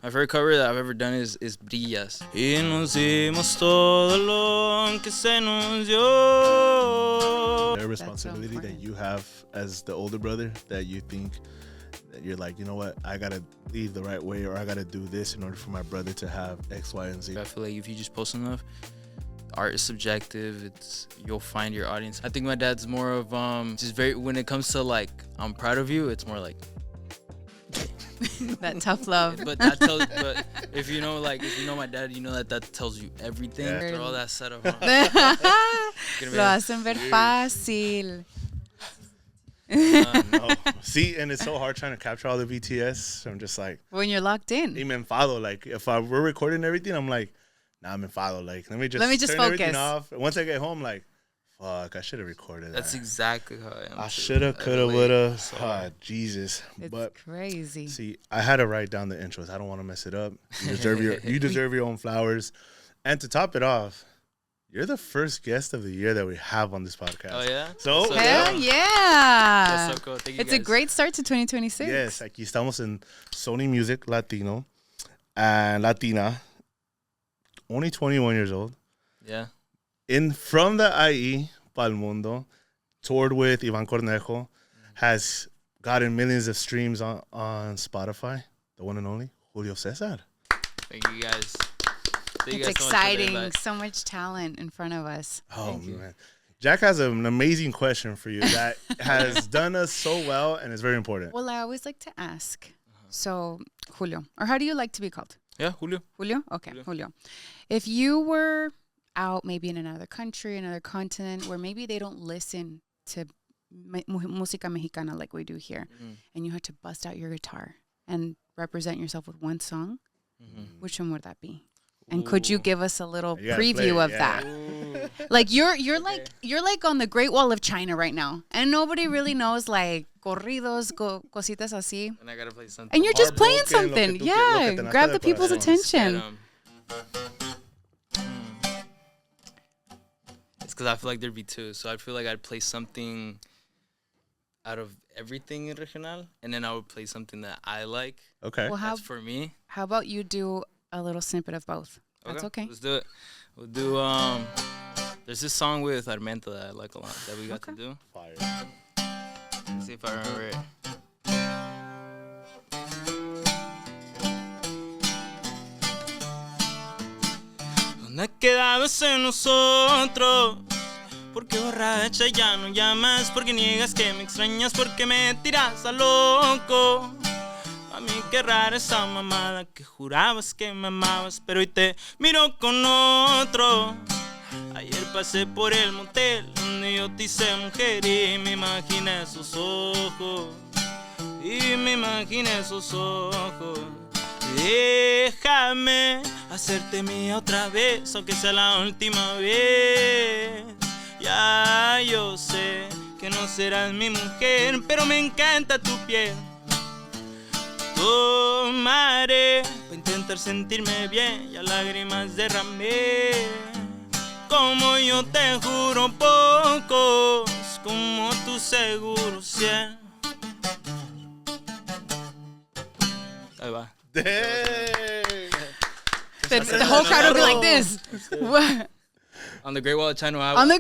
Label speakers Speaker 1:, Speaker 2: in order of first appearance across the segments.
Speaker 1: My favorite cover that I've ever done is Brillas. Y nos dimos todo lo que se nos dio.
Speaker 2: Their responsibility that you have as the older brother, that you think that you're like, you know what, I gotta lead the right way, or I gotta do this in order for my brother to have X, Y, and Z.
Speaker 1: I feel like if you just post enough, art is subjective. You'll find your audience. I think my dad's more of just very, when it comes to like I'm proud of you, it's more like
Speaker 3: that tough love.
Speaker 1: But if you know my dad, you know that tells you everything.
Speaker 2: Yeah.
Speaker 1: After all that setup.
Speaker 3: Lo hacen ver fácil.
Speaker 2: No. See, and it's so hard trying to capture all the BTS. I'm just like,
Speaker 3: when you're locked in.
Speaker 2: I'm enfado. Like if we're recording everything, I'm like, nah, I'm enfado. Like let me just turn
Speaker 3: focus.
Speaker 2: everything off. And once I get home, like, fuck, I should have recorded that.
Speaker 1: That's exactly how I am.
Speaker 2: I should have, could have, would have. Oh, Jesus.
Speaker 3: It's
Speaker 2: but
Speaker 3: crazy.
Speaker 2: See, I had to write down the intros. I don't want to mess it up. You deserve your own flowers. And to top it off, you're the first guest of the year that we have on this podcast.
Speaker 1: Oh, yeah?
Speaker 2: So,
Speaker 3: Hell yeah.
Speaker 1: That's so cool. Thank you,
Speaker 3: It's
Speaker 1: guys.
Speaker 2: a
Speaker 3: great start to 2026.
Speaker 2: Yes, aquí estamos en Sony Music Latino and Latina. Only 21 years old.
Speaker 1: Yeah.
Speaker 2: From the IE Pal Mundo, toured with Ivan Cornejo, has gotten millions of streams on Spotify. The one and only Julio Caesar.
Speaker 1: Thank you guys. Thank you
Speaker 3: It's
Speaker 1: guys so much for the
Speaker 3: exciting.
Speaker 1: invite.
Speaker 3: So much talent in front of us.
Speaker 2: Oh, man. Jack has an amazing question for you that has done us so well and is very important.
Speaker 3: Well, I always like to ask. So, Julio, or how do you like to be called?
Speaker 1: Yeah, Julio.
Speaker 3: Julio? Okay, Julio. If you were out maybe in another country, another continent, where maybe they don't listen to música mexicana like we do here, and you had to bust out your guitar and represent yourself with one song, which one would that be? And could you give us a little preview of that?
Speaker 1: Ooh.
Speaker 3: Like you're like on the Great Wall of China right now, and nobody really knows like corridos, cositas así.
Speaker 1: And I gotta play something.
Speaker 3: And you're just playing
Speaker 2: Heartbroken,
Speaker 3: something.
Speaker 2: lo que
Speaker 3: Yeah,
Speaker 2: te
Speaker 3: grab
Speaker 2: nazca
Speaker 3: the
Speaker 2: del
Speaker 3: people's
Speaker 2: corazón.
Speaker 3: attention.
Speaker 1: It's because I feel like there'd be two. So I feel like I'd play something out of everything in regional, and then I would play something that I like.
Speaker 2: Okay.
Speaker 3: Well,
Speaker 1: That's for me.
Speaker 3: how about you do a little snippet of both? That's okay.
Speaker 1: Let's do it. We'll do there's this song with Armenta that I like a lot that we got to do.
Speaker 2: Fire.
Speaker 1: Let's see if I remember it. ¿Dónde ha quedado ese nosotros? Porque borracha ya no llamas, porque niegas que me extrañas, porque me tiras a loco. A mí qué rara esa mamada que jurabas que me amabas, pero hoy te miro con otro. Ayer pasé por el motel donde yo te hice mujer y me imaginé esos ojos. Y me imaginé esos ojos. Déjame hacerte mía otra vez, aunque sea la última vez. Ya yo sé que no serás mi mujer, pero me encanta tu piel. Tomaré para intentar sentirme bien, ya lágrimas derramé. Como yo te juro pocos, como tú seguro 100. Ahí va.
Speaker 2: Dang.
Speaker 3: The whole crowd will be like this. What?
Speaker 1: On the Great Wall of China.
Speaker 3: On the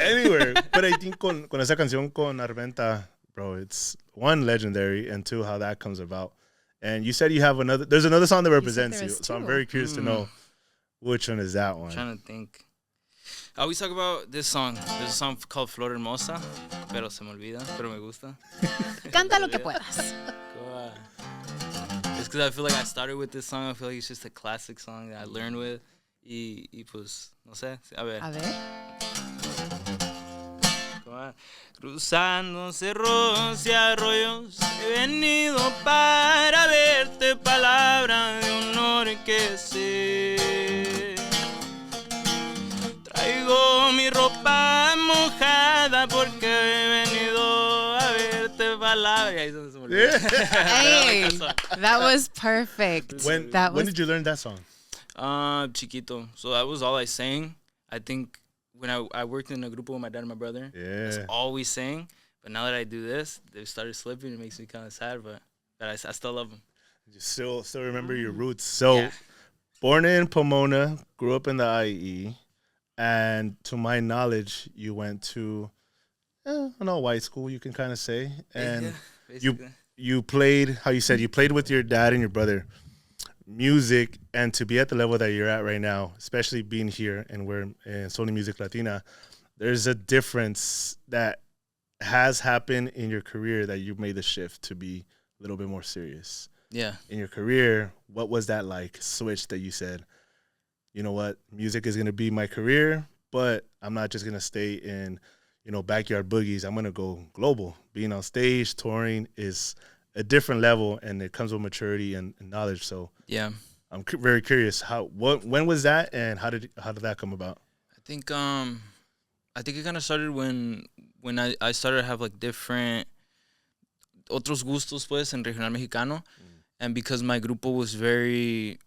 Speaker 2: Anywhere. But I think con esa canción con Armenta, bro, it's one, legendary, and two, how that comes about. And you said you have there's another song that represents you. So I'm very curious to know which one is that one.
Speaker 1: I'm trying to think. I always talk about this song. There's a song called Flor Hermosa, pero se me olvida, pero me gusta.
Speaker 3: Canta lo que puedas.
Speaker 1: It's because I feel like I started with this song. I feel like it's just a classic song that I learned with. Y pues, no sé. A ver.
Speaker 3: A ver.
Speaker 1: Cruzando cerros y arroyos, he venido para verte, palabra de honor que sé. Traigo mi ropa mojada porque he venido a verte, palabra. Ahí es donde se me olvidó.
Speaker 3: Hey, that was perfect.
Speaker 2: When did you learn that song?
Speaker 1: Chiquito. So that was all I sang. I think when I worked in a group with my dad and my brother, that's all we sang. But now that I do this, they started slipping. It makes me kind of sad, but I still love them.
Speaker 2: You still remember your roots. So, born in Pomona, grew up in the IE, and to my knowledge, you went to an all-white school, you can kind of say, and you played, how you said, you played with your dad and your brother music, and to be at the level that you're at right now, especially being here and we're in Sony Music Latina, there's a difference that has happened in your career that you've made the shift to be a little bit more serious.
Speaker 1: Yeah.
Speaker 2: In your career, what was that like switch that you said, you know what, music is going to be my career, but I'm not just going to stay in, backyard boogies. I'm going to go global. Being on stage, touring is a different level, and it comes with maturity and knowledge. So
Speaker 1: yeah,
Speaker 2: I'm very curious when was that, and how did that come about?
Speaker 1: I think it kind of started when I started to have like different otros gustos pues en regional mexicano, and because my grupo was very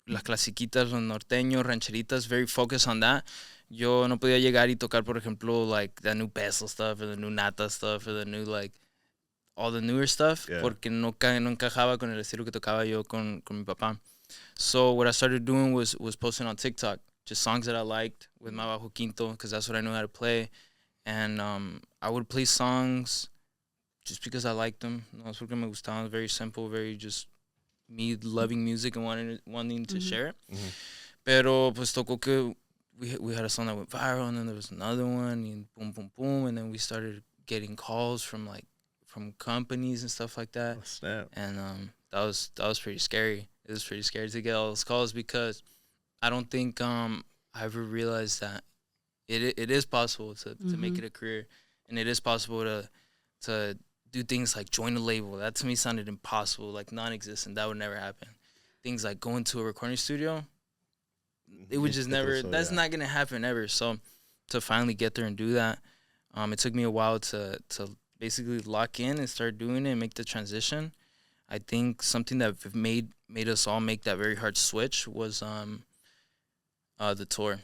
Speaker 1: las clasiquitas, los norteños, rancheritas, very focused on that. Yo no podía llegar y tocar, por ejemplo, like the new peso stuff or the new nata stuff or the new like all the newer stuff, porque no encajaba con el estilo que tocaba yo con mi papá. So what I started doing was posting on TikTok, just songs that I liked with my bajo quinto, because that's what I knew how to play. And I would play songs just because I liked them. No es porque me gustaban. Very simple, very just me loving music and wanting to share it. Mm-hmm. Pero pues tocó que we had a song that went viral, and then there was another one, and boom, boom, boom, and then we started getting calls from companies and stuff like that.
Speaker 2: Oh, snap.
Speaker 1: And that was pretty scary. It was pretty scary to get all those calls, because I don't think I ever realized that it is possible to make it a career, and it is possible to do things like join a label. That to me sounded impossible, like non-existent. That would never happen. Things like going to a recording studio, it would just never. That's not gonna happen ever. So to finally get there and do that, it took me a while to basically lock in and start doing it and make the transition. I think something that made us all make that very hard switch was the tour.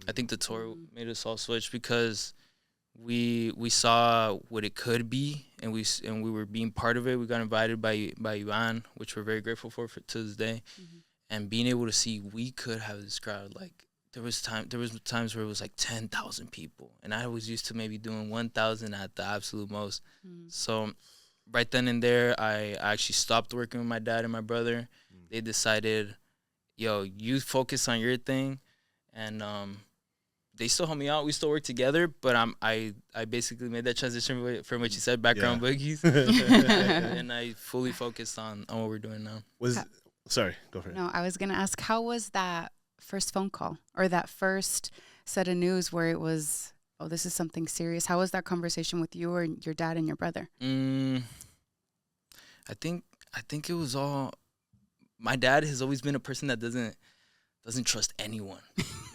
Speaker 1: I think the tour made us all switch, because we saw what it could be, and we were being part of it. We got invited by Ivan, which we're very grateful for to this day, and being able to see we could have this crowd. Like there was times where it was like 10,000 people, and I was used to maybe doing 1,000 at the absolute most. So right then and there, I actually stopped working with my dad and my brother. They decided, yo, you focus on your thing, and they still help me out. We still work together, but I basically made that transition from what you said, background boogies, and I fully focused on what we're doing now.
Speaker 2: Sorry, go for it.
Speaker 3: No, I was gonna ask, how was that first phone call or that first set of news where it was, oh, this is something serious? How was that conversation with you or your dad and your brother?
Speaker 1: I think it was all. My dad has always been a person that doesn't trust anyone.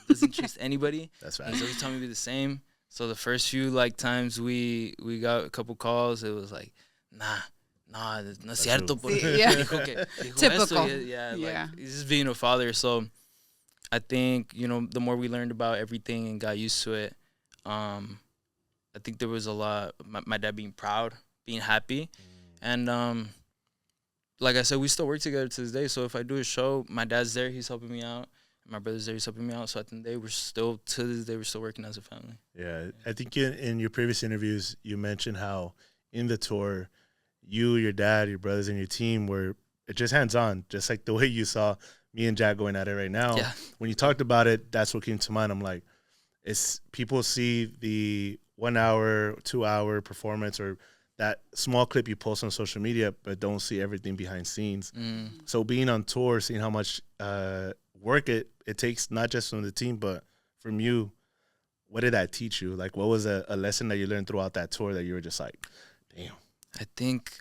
Speaker 1: Doesn't trust anybody.
Speaker 2: That's right.
Speaker 1: He's always telling me the same. So the first few times we got a couple calls, it was like, nah, no es cierto.
Speaker 3: Typical.
Speaker 1: He's just being a father. So I think, the more we learned about everything and got used to it, I think there was a lot. My dad being proud, being happy, and like I said, we still work together to this day. So if I do a show, my dad's there, he's helping me out. My brother's there, he's helping me out. So I think to this day, we're still working as a family.
Speaker 2: Yeah, I think in your previous interviews, you mentioned how in the tour, you, your dad, your brothers, and your team were just hands-on, just like the way you saw me and Jack going at it right now.
Speaker 1: Yeah.
Speaker 2: When you talked about it, that's what came to mind. I'm like, it's people see the 1 hour, 2 hour performance or that small clip you post on social media, but don't see everything behind scenes. So being on tour, seeing how much work it takes, not just from the team, but from you, what did that teach you? Like, what was a lesson that you learned throughout that tour that you were just like, damn?
Speaker 1: I think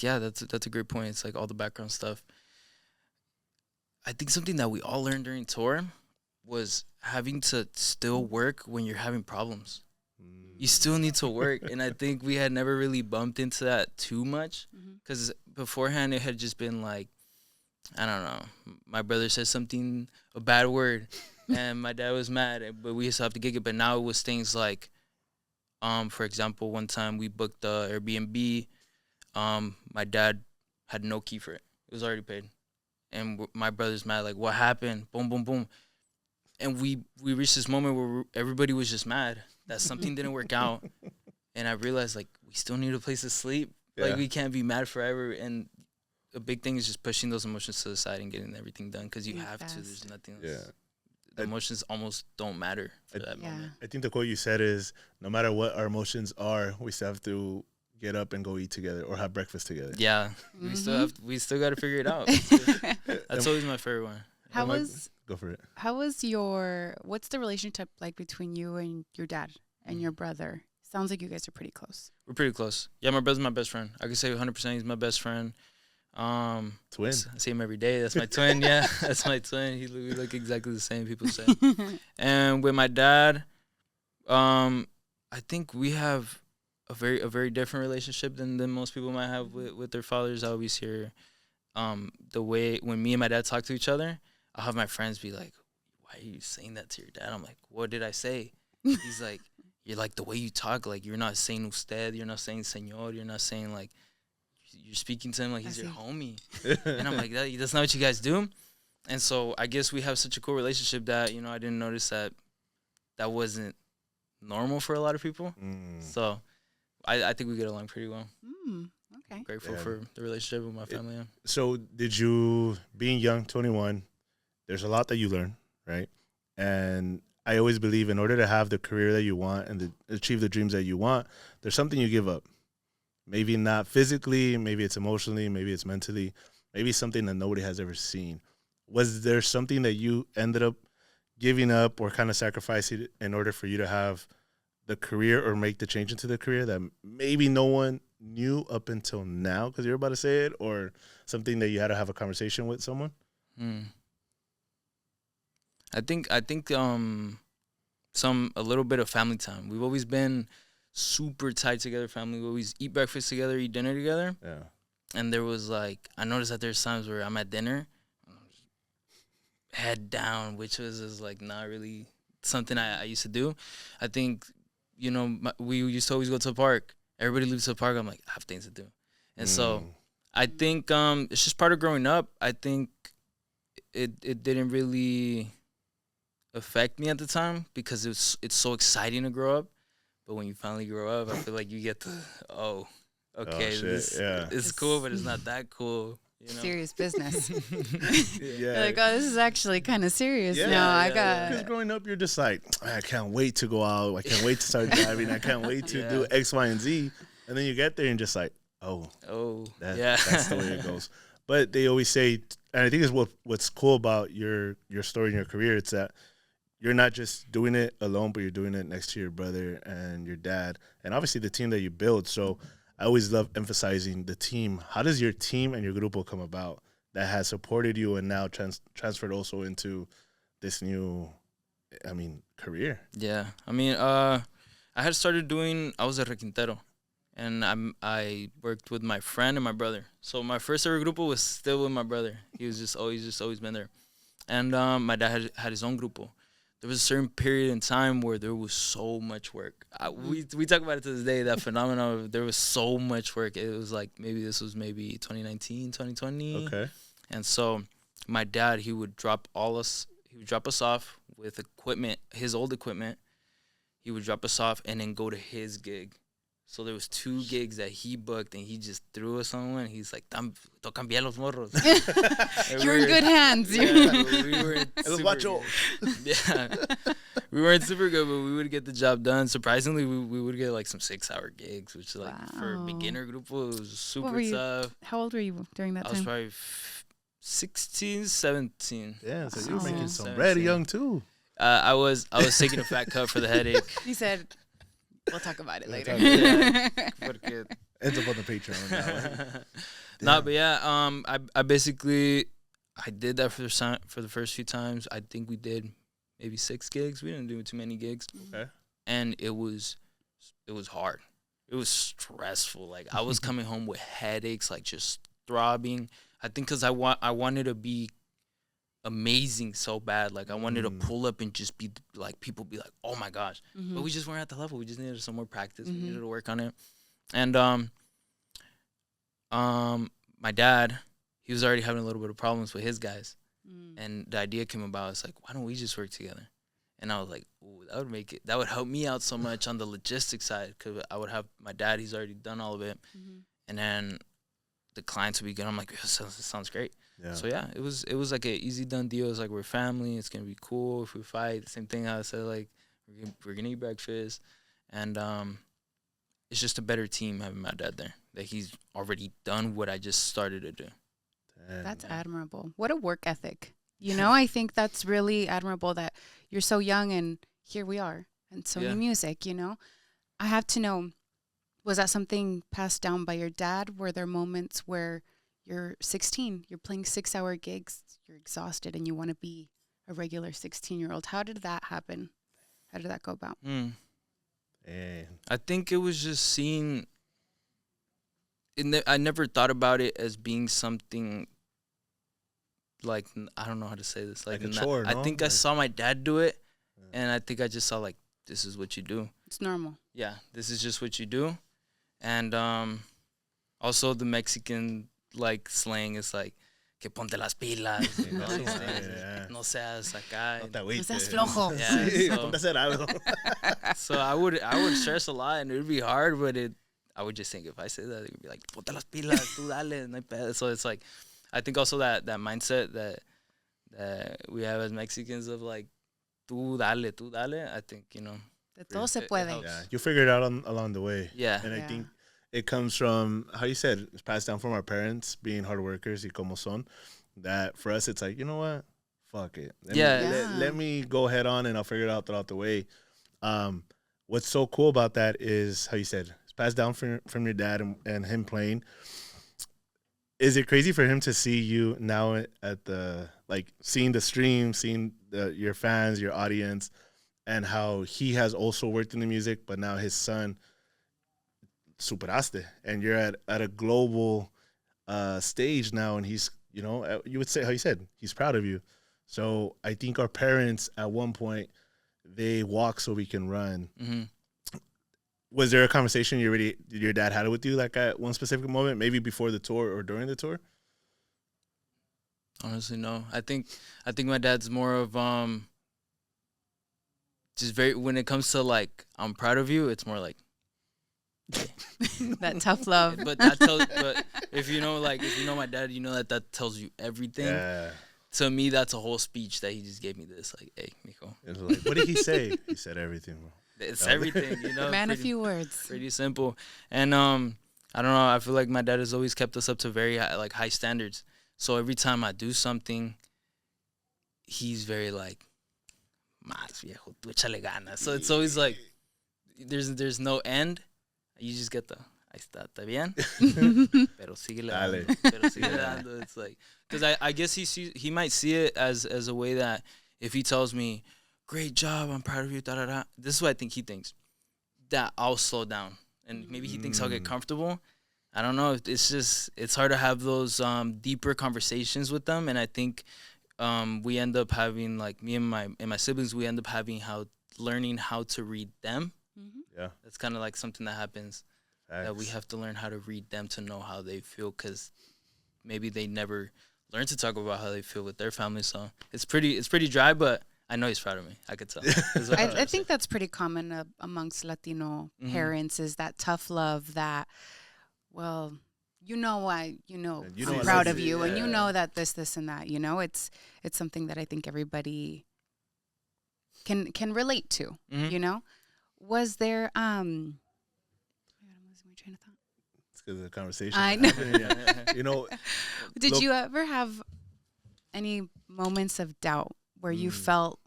Speaker 1: yeah, that's a great point. It's like all the background stuff. I think something that we all learned during tour was having to still work when you're having problems. You still need to work, and I think we had never really bumped into that too much, because beforehand it had just been like, I don't know, my brother said something, a bad word, and my dad was mad, but we used to have to gig it. But now it was things like, for example, one time we booked the Airbnb. My dad had no key for it. It was already paid. And my brother's mad, like, what happened? Boom, boom, boom. And we reached this moment where everybody was just mad that something didn't work out. And I realized, like, we still need a place to sleep. Yeah. Like, we can't be mad forever. And a big thing is just pushing those emotions to the side and getting everything done because you have to. There's nothing else. Yeah. The emotions almost don't matter for that moment.
Speaker 2: I think the quote you said is, no matter what our emotions are, we still have to get up and go eat together or have breakfast together.
Speaker 1: Yeah. We still got to figure it out. That's always my favorite one.
Speaker 2: Go for it.
Speaker 3: What's the relationship like between you and your dad and your brother? Sounds like you guys are pretty close.
Speaker 1: We're pretty close. Yeah, my brother's my best friend. I can say 100% he's my best friend.
Speaker 2: Twin.
Speaker 1: I see him every day. That's my twin. Yeah, that's my twin. We look exactly the same, people say. And with my dad, I think we have a very different relationship than most people might have with their fathers. I always hear the way when me and my dad talk to each other, I'll have my friends be like, why are you saying that to your dad? I'm like, what did I say? He's like, you're like, the way you talk, like, you're not saying usted, you're not saying señor, you're not saying, like, you're speaking to him like he's your homie. And I'm like, that's not what you guys do. And so I guess we have such a cool relationship that, I didn't notice that wasn't normal for a lot of people. So I think we get along pretty well.
Speaker 3: Okay.
Speaker 1: Grateful for the relationship with my family. Yeah.
Speaker 2: So did you, being young, 21, there's a lot that you learn, right? And I always believe in order to have the career that you want and to achieve the dreams that you want, there's something you give up. Maybe not physically, maybe it's emotionally, maybe it's mentally, maybe something that nobody has ever seen. Was there something that you ended up giving up or kind of sacrificing in order for you to have the career or make the change into the career that maybe no one knew up until now because you're about to say it, or something that you had to have a conversation with someone?
Speaker 1: I think a little bit of family time. We've always been super tight together family. We always eat breakfast together, eat dinner together.
Speaker 2: Yeah.
Speaker 1: And there was I noticed that there's times where I'm at dinner, head down, which was not really something I used to do. I think, we used to always go to the park. Everybody leaves the park. I'm like, I have things to do. And so I think it's just part of growing up. I think it didn't really affect me at the time because it's so exciting to grow up. But when you finally grow up, I feel like you get to, it's cool, but it's not that cool.
Speaker 3: Serious business. You're like, this is actually kind of serious now.
Speaker 2: Because growing up, you're just like, I can't wait to go out. I can't wait to start driving. I can't wait to do X, Y, and Z. And then you get there and just like, that's the way it goes. But they always say, and I think it's what's cool about your story and your career, it's that you're not just doing it alone, but you're doing it next to your brother and your dad, and obviously the team that you build. So I always love emphasizing the team. How does your team and your grupo come about that has supported you and now transferred also into this new, career?
Speaker 1: Yeah. I had started I was a requintero, and I worked with my friend and my brother. So my first ever grupo was still with my brother. He was just always been there. And my dad had his own grupo. There was a certain period in time where there was so much work. We talk about it to this day, that phenomenon of there was so much work. It was like maybe 2019, 2020.
Speaker 2: Okay.
Speaker 1: And so my dad, he would drop us off with equipment, his old equipment. He would drop us off and then go to his gig. So there was 2 gigs that he booked, and he just threw us on one. He's like, tocan bien los morros.
Speaker 3: You're in good hands.
Speaker 1: We were we weren't super good, but we would get the job done. Surprisingly, we would get some 6-hour gigs, which for a beginner grupo, it was super tough.
Speaker 3: How old were you during that time?
Speaker 1: I was probably 16, 17.
Speaker 2: Yeah, so you were making some bread young too.
Speaker 1: I was taking a fat cut for the headache.
Speaker 3: He said, we'll talk about it later.
Speaker 2: Ends up on the Patreon
Speaker 1: now. But I basically did that for the first few times. I think we did maybe 6 gigs. We didn't do too many gigs.
Speaker 2: Okay.
Speaker 1: And it was hard. It was stressful. I was coming home with headaches, just throbbing. I think because I wanted to be amazing so bad. I wanted to pull up and just be people be like, oh my gosh. But we just weren't at the level. We just needed some more practice. We needed to work on it. And my dad, he was already having a little bit of problems with his guys.
Speaker 3: Mm.
Speaker 1: And the idea came about, it's like, why don't we just work together? And I was like, ooh, that would help me out so much on the logistics side, because I would have my dad, he's already done all of it.
Speaker 3: Mm-hmm.
Speaker 1: And then the clients would be good. I'm like, this sounds great.
Speaker 2: Yeah.
Speaker 1: So yeah, it was like an easy done deal. It's like, we're family. It's going to be cool if we fight. Same thing I said, like, we're going to eat breakfast. And it's just a better team having my dad there. That he's already done what I just started to do.
Speaker 3: That's admirable. What a work ethic. You know, I think that's really admirable that you're so young and here we are. And Sony Music, you know. I have to know, was that something passed down by your dad? Were there moments where you're 16, you're playing 6-hour gigs, you're exhausted, and you want to be a regular 16-year-old? How did that happen? How did that go about?
Speaker 1: I think it was just seeing... I never thought about it as being something like, I don't know how to say this. Like a chore, no? I think I saw my dad do it, and I think I just saw, like, this is what you do.
Speaker 3: It's normal.
Speaker 1: Yeah, this is just what you do. And also the Mexican, like, slang is like, que ponte las pilas. You know, no seas acá.
Speaker 2: No
Speaker 3: seas flojo.
Speaker 1: Yeah, ponte hacer algo. So I would stress a lot, and it would be hard, but I would just think if I say that, it would be like, ponte las pilas, tú dale, no hay pedo. So it's like, I think also that mindset that we have as Mexicans of like, tú dale, I think, you know.
Speaker 3: De todo se puede.
Speaker 2: Yeah, you figure it out along the way.
Speaker 1: Yeah.
Speaker 2: And I think it comes from, how you said, it's passed down from our parents, being hard workers, y como son, that for us, it's like, you know what? Fuck it. Let me go head on and I'll figure it out throughout the way. What's so cool about that is, how you said, it's passed down from your dad and him playing. Is it crazy for him to see you now at the, like, seeing the stream, seeing your fans, your audience, and how he has also worked in the music, but now his son superaste, and you're at a global stage now, and he's, you know, you would say, how you said, he's proud of you. So I think our parents at one point, they walk so we can run.
Speaker 1: Mm-hmm.
Speaker 2: Was there a conversation your dad had with you, like at one specific moment, maybe before the tour or during the tour?
Speaker 1: Honestly, no. I think my dad's more of just very, when it comes to like, I'm proud of you, it's more like
Speaker 3: that tough love.
Speaker 1: But if you know my dad, you know that tells you everything.
Speaker 2: Yeah.
Speaker 1: To me, that's a whole speech that he just gave me. This like, hey, mijo.
Speaker 2: It was like, what did he say? He said everything, bro.
Speaker 1: It's everything, you know.
Speaker 3: Man, a few words.
Speaker 1: Pretty simple. And I don't know. I feel like my dad has always kept us up to very high standards. So every time I do something, he's very like, más viejo, tú échale ganas. So it's always like, there's no end. You just get the, ahí está bien, pero síguele dando. It's like, because I guess he might see it as a way that if he tells me, great job, I'm proud of you, da da da. This is what I think he thinks, that I'll slow down, and maybe he thinks I'll get comfortable. I don't know. It's hard to have those deeper conversations with them, and I think we end up having, like, me and my siblings, we end up learning how to read them.
Speaker 3: Mm-hmm.
Speaker 2: Yeah,
Speaker 1: that's kind of like something that happens.
Speaker 2: Facts.
Speaker 1: That we have to learn how to read them to know how they feel, because maybe they never learn to talk about how they feel with their family. So it's pretty dry, but I know he's proud of me. I could tell.
Speaker 3: I think that's pretty common amongst Latino parents, is that tough love that, well, I'm proud of you, and you know that this, and that, you know, it's something that I think everybody can relate to, you know? Was there, I'm losing my train of thought.
Speaker 2: It's because of the conversation.
Speaker 3: I know.
Speaker 2: You know.
Speaker 3: Did you ever have any moments of doubt where you felt,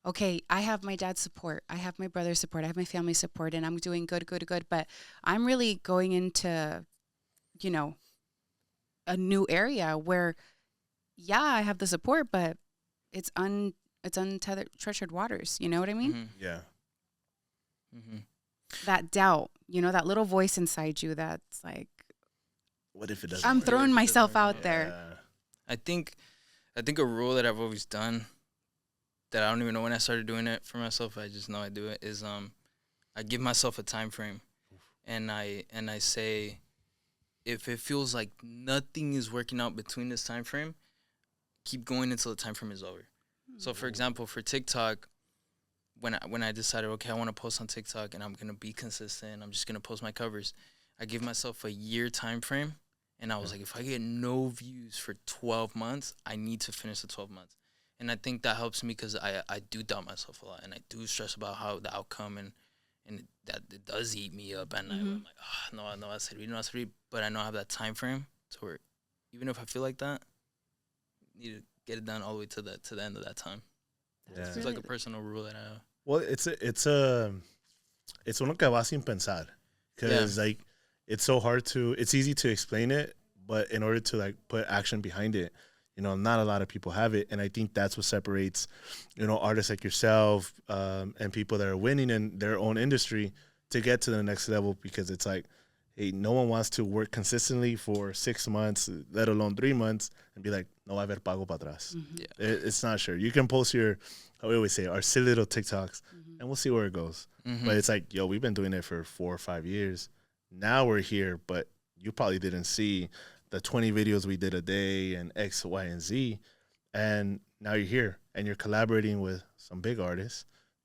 Speaker 3: okay, I have my dad's support, I have my brother's support, I have my family's support, and I'm doing good, but I'm really going into, you know, a new area where, yeah, I have the support, but it's untethered, treasured waters. You know what I mean?
Speaker 1: Mm-hmm.
Speaker 2: Yeah.
Speaker 1: Mm-hmm.
Speaker 3: That doubt, you know, that little voice inside you that's like,
Speaker 2: what if it doesn't?
Speaker 3: I'm throwing myself out there.
Speaker 1: I think a rule that I've always done, that I don't even know when I started doing it for myself, I just know I do it, is I give myself a time frame, and I say, if it feels like nothing is working out between this time frame, keep going until the time frame is over. So, for example, for TikTok, when I decided, okay, I want to post on TikTok and I'm going to be consistent, I'm just going to post my covers, I give myself a year time frame. And I was like, if I get no views for 12 months, I need to finish the 12 months. And I think that helps me because I do doubt myself a lot. And I do stress about how the outcome and that it does eat me up at night. I'm like, oh, no, I said no, I said. But I know I have that time frame to where even if I feel like that, I need to get it done all the way to the end of that time.
Speaker 2: Yeah.
Speaker 1: It's like a personal rule that I have.
Speaker 2: Well, it's uno que va sin pensar. Because, like, it's so hard it's easy to explain it, but in order to, like, put action behind it, you know, not a lot of people have it. And I think that's what separates, you know, artists like yourself and people that are winning in their own industry to get to the next level, because it's like, hey, no one wants to work consistently for 6 months, let alone 3 months, and be like, no va a haber pago para atrás.
Speaker 1: Yeah.
Speaker 2: It's not sure. You can post how we always say, our silly little TikToks, and we'll see where it goes. But it's like, yo, we've been doing it for 4 or 5 years. Now we're here, but you probably didn't see the 20 videos we did a day and X, Y, and Z. And now you're here, and you're collaborating with some big artists,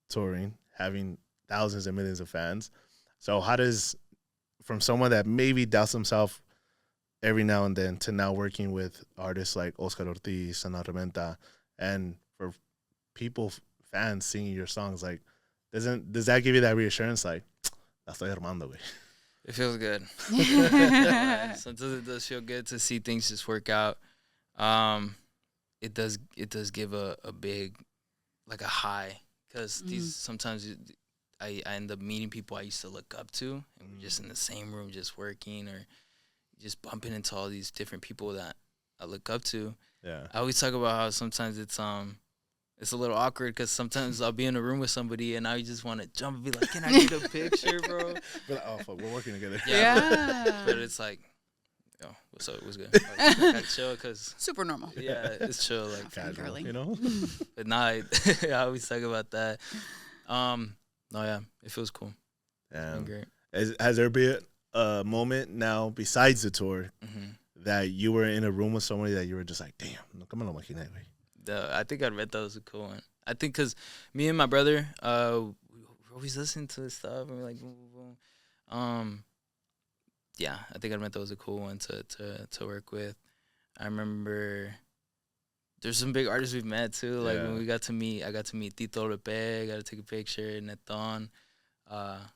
Speaker 2: touring, having thousands and millions of fans. So how does, from someone that maybe doubts himself every now and then to now working with artists like Oscar Ortiz and Armenta, and for people, fans singing your songs, like, does that give you that reassurance, like, la estoy armando, güey?
Speaker 1: It feels good. Sometimes it does feel good to see things just work out. It does give a big, like, a high, because sometimes I end up meeting people I used to look up to, and we're just in the same room just working, or just bumping into all these different people that I look up to.
Speaker 2: Yeah.
Speaker 1: I always talk about how sometimes it's a little awkward, because sometimes I'll be in a room with somebody and I just want to jump and be like, can I get a picture, bro?
Speaker 2: Like, oh, fuck, we're working together.
Speaker 1: Yeah. But it's like, yo, what's up? What's good? Like, I gotta chill, because
Speaker 3: super normal.
Speaker 1: yeah, it's chill, like
Speaker 2: Casual, you know?
Speaker 1: But nah, I always talk about that. No, yeah, it feels cool.
Speaker 2: Yeah.
Speaker 1: Great.
Speaker 2: Has there been a moment now besides the tour that you were in a room with somebody that you were just like, damn, nunca me lo imaginé, güey?
Speaker 1: I think I read that was a cool one. I think because me and my brother, we always listen to this stuff, and we're like, boom, boom, boom. Yeah, I think I meant that was a cool one to work with. I remember there's some big artists we've met too. Like when I got to meet Tito Lepe, got to take a picture, Neton.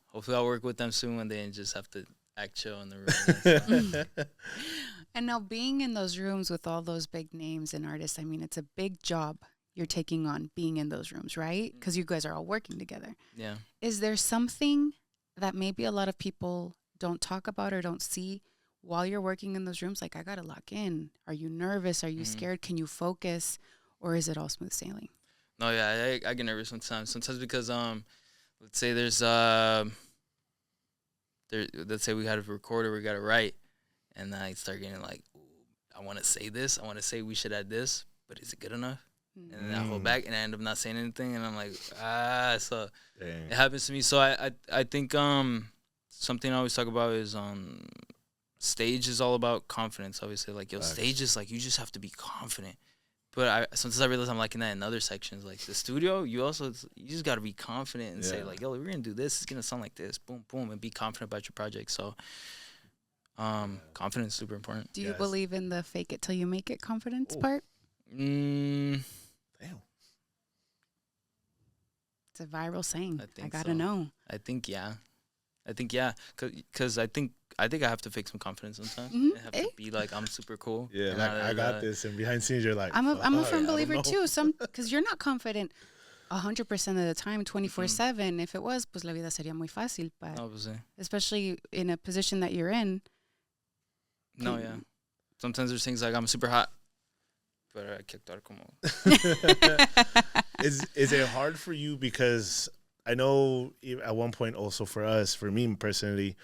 Speaker 1: Hopefully I'll work with them soon one day and just have to act chill in the room.
Speaker 3: And now, being in those rooms with all those big names and artists, I mean, it's a big job you're taking on, being in those rooms, right? Because you guys are all working together.
Speaker 1: Yeah.
Speaker 3: Is there something that maybe a lot of people don't talk about or don't see while you're working in those rooms? Like, I got to lock in. Are you nervous? Are you scared? Can you focus? Or is it all smooth sailing?
Speaker 1: No, yeah, I get nervous sometimes. Sometimes because, let's say let's say we got to record or we got to write. And then I start getting like, I want to say this. I want to say we should add this, but is it good enough? And then I hold back, and I end up not saying anything. And I'm like, so it happens to me. So I think something I always talk about is stage is all about confidence. Obviously, like, stage is like, you just have to be confident. But sometimes I realize I'm liking that in other sections. Like the studio, you just got to be confident and say like, yo, we're going to do this. It's going to sound like this. Boom, boom. And be confident about your project. So confidence is super important.
Speaker 3: Do you believe in the fake it till you make it confidence part?
Speaker 2: Damn.
Speaker 3: It's a viral saying. I gotta
Speaker 1: so.
Speaker 3: know.
Speaker 1: I think yeah. Because I think I have to fake some confidence sometimes. I have to be like, I'm super cool.
Speaker 2: Yeah, like, I got this. And behind scenes, you're like,
Speaker 3: I'm a firm believer too. Because you're not confident 100% of the time, 24/7. If it was, pues la vida sería muy fácil. But especially in a position that you're in.
Speaker 1: No, yeah. Sometimes there's things like, I'm super hot, but I kicked out como.
Speaker 2: Is it hard for you? Because I know at one point also for us, for me personally,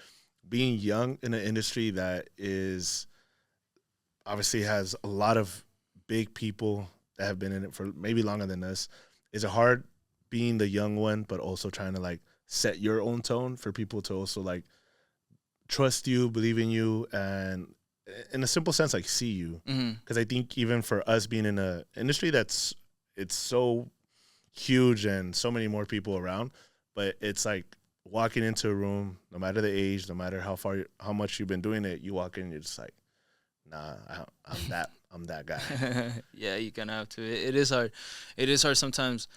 Speaker 2: being young in an industry that is obviously has a lot of big people that have been in it for maybe longer than us, is it hard being the young one, but also trying to like set your own tone for people to also like trust you, believe in you, and in a simple sense, like see you. Because I think even for us being in an industry it's so huge and so many more people around, but it's like walking into a room, no matter the age, no matter how much you've been doing it, you walk in, you're just like, nah, I'm that guy.
Speaker 1: Yeah, you're gonna have to. It is hard. It is hard sometimes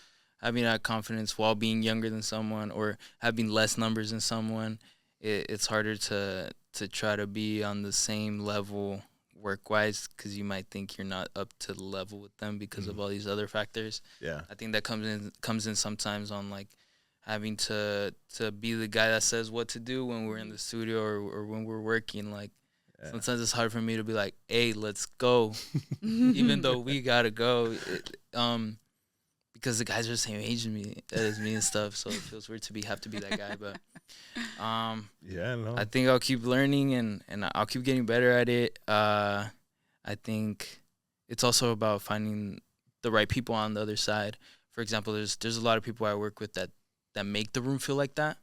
Speaker 1: having that confidence while being younger than someone or having less numbers than someone. It's harder to try to be on the same level work-wise because you might think you're not up to the level with them because of all these other factors.
Speaker 2: Yeah,
Speaker 1: I think that comes in sometimes on like having to be the guy that says what to do when we're in the studio or when we're working. Like sometimes it's hard for me to be like, hey, let's go, even though we gotta go. Because the guys are the same age as me and stuff, so it feels weird to have to be that guy. But
Speaker 2: no.
Speaker 1: I think I'll keep learning and I'll keep getting better at it. I think it's also about finding the right people on the other side. For example, there's a lot of people I work with that make the room feel like that.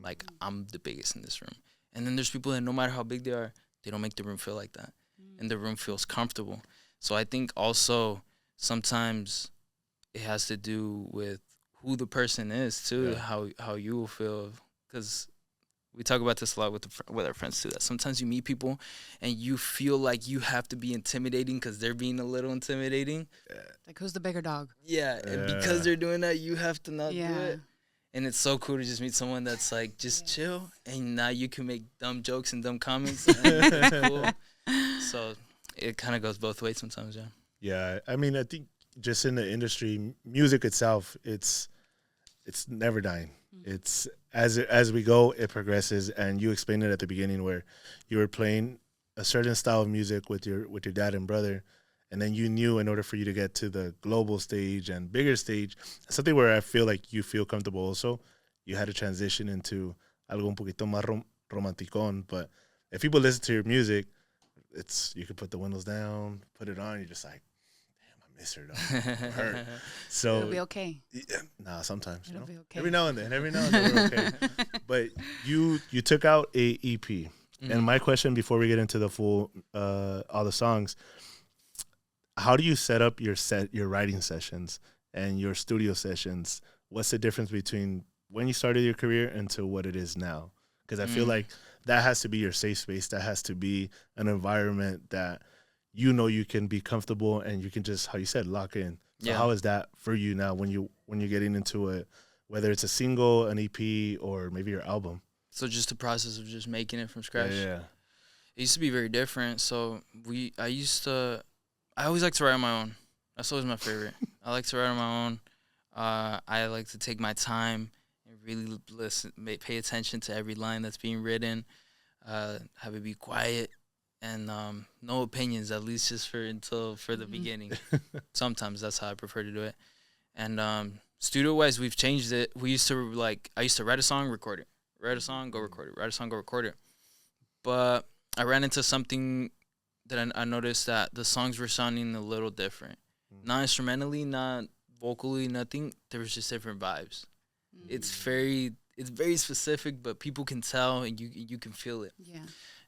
Speaker 1: Like I'm the biggest in this room. And then there's people that no matter how big they are, they don't make the room feel like that. And the room feels comfortable. So I think also sometimes it has to do with who the person is too, how you will feel. Because we talk about this a lot with our friends too, that sometimes you meet people and you feel like you have to be intimidating because they're being a little intimidating.
Speaker 3: Like, who's the bigger dog?
Speaker 1: Yeah, and because they're doing that, you have to not do it. And it's so cool to just meet someone that's like, just chill, and now you can make dumb jokes and dumb comments. And it's cool. So it kind of goes both ways sometimes,
Speaker 2: Yeah, I mean, I think just in the industry, music itself, it's never dying. It's as we go, it progresses. And you explained it at the beginning where you were playing a certain style of music with your dad and brother, and then you knew in order for you to get to the global stage and bigger stage, something where I feel like you feel comfortable also, you had to transition into algo un poquito más romanticón. But if people listen to your music, you can put the windows down, put it on, you're just like, miss her though. I'm hurt. So
Speaker 3: it'll be okay.
Speaker 2: Nah, sometimes.
Speaker 3: It'll be okay.
Speaker 2: Every now and then we're okay. But you took out a EP. And my question before we get into the full all the songs, how do you set up your writing sessions and your studio sessions? What's the difference between when you started your career and to what it is now? Because I feel like that has to be your safe space. That has to be an environment that you can be comfortable and you can just, how you said, lock in. So how is that for you now when you're getting into it, whether it's a single, an EP, or maybe your album?
Speaker 1: So just the process of just making it from scratch.
Speaker 2: Yeah.
Speaker 1: It used to be very different. So I always like to write on my own. That's always my favorite. I like to write on my own. I like to take my time and really listen, pay attention to every line that's being written. Have it be quiet. And no opinions, at least just for the beginning. Sometimes that's how I prefer to do it. And studio-wise, we've changed it. I used to write a song, record it. Write a song, go record it. Write a song, go record it. But I ran into something that I noticed that the songs were sounding a little different. Not instrumentally, not vocally, nothing. There was just different vibes. It's very specific, but people can tell and you can feel it.
Speaker 3: Yeah.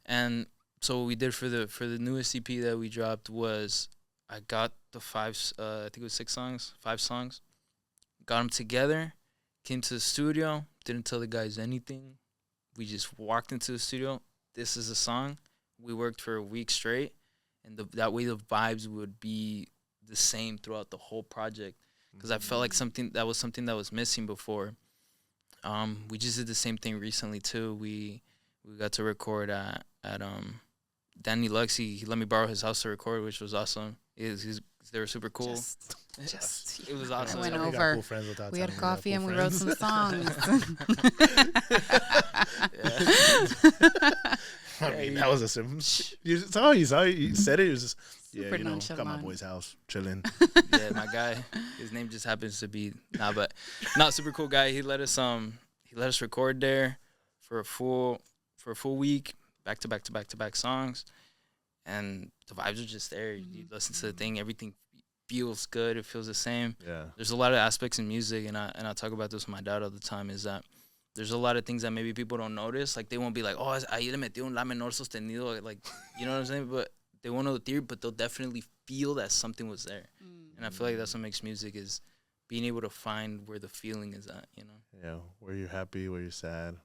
Speaker 1: And so what we did for the newest EP that we dropped was I got the I think it was 5 songs, got them together, came to the studio, didn't tell the guys anything. We just walked into the studio. This is a song. We worked for a week straight, and that way the vibes would be the same throughout the whole project. Because I felt like something that was missing before. We just did the same thing recently too. We got to record at Danny Lux, he let me borrow his house to record, which was awesome. They were super cool.
Speaker 3: Just
Speaker 1: it was awesome.
Speaker 3: I went
Speaker 2: We got
Speaker 3: over.
Speaker 2: cool friends without
Speaker 3: We had
Speaker 2: telling
Speaker 3: coffee and
Speaker 2: cool
Speaker 3: we wrote
Speaker 2: friends.
Speaker 3: some songs.
Speaker 2: I mean, that was a simple. You saw you said it. It was just
Speaker 3: Super
Speaker 2: got my
Speaker 3: nonchalant.
Speaker 2: boy's house chilling.
Speaker 1: Yeah, my guy. His name just happens to be but not super cool guy. He let us record there for a full week, back to back songs, and the vibes are just there. You listen to the thing, everything feels good. It feels the same.
Speaker 2: Yeah.
Speaker 1: There's a lot of aspects in music, and I talk about this with my dad all the time. Is that there's a lot of things that maybe people don't notice. Like, they won't be like, oh, ahí le metió un la menor sostenido. Like, you know what I'm saying? But they won't know the theory, but they'll definitely feel that something was there. And I feel like that's what makes music, is being able to find where the feeling is at, you know?
Speaker 2: Yeah, where you're happy, where you're sad.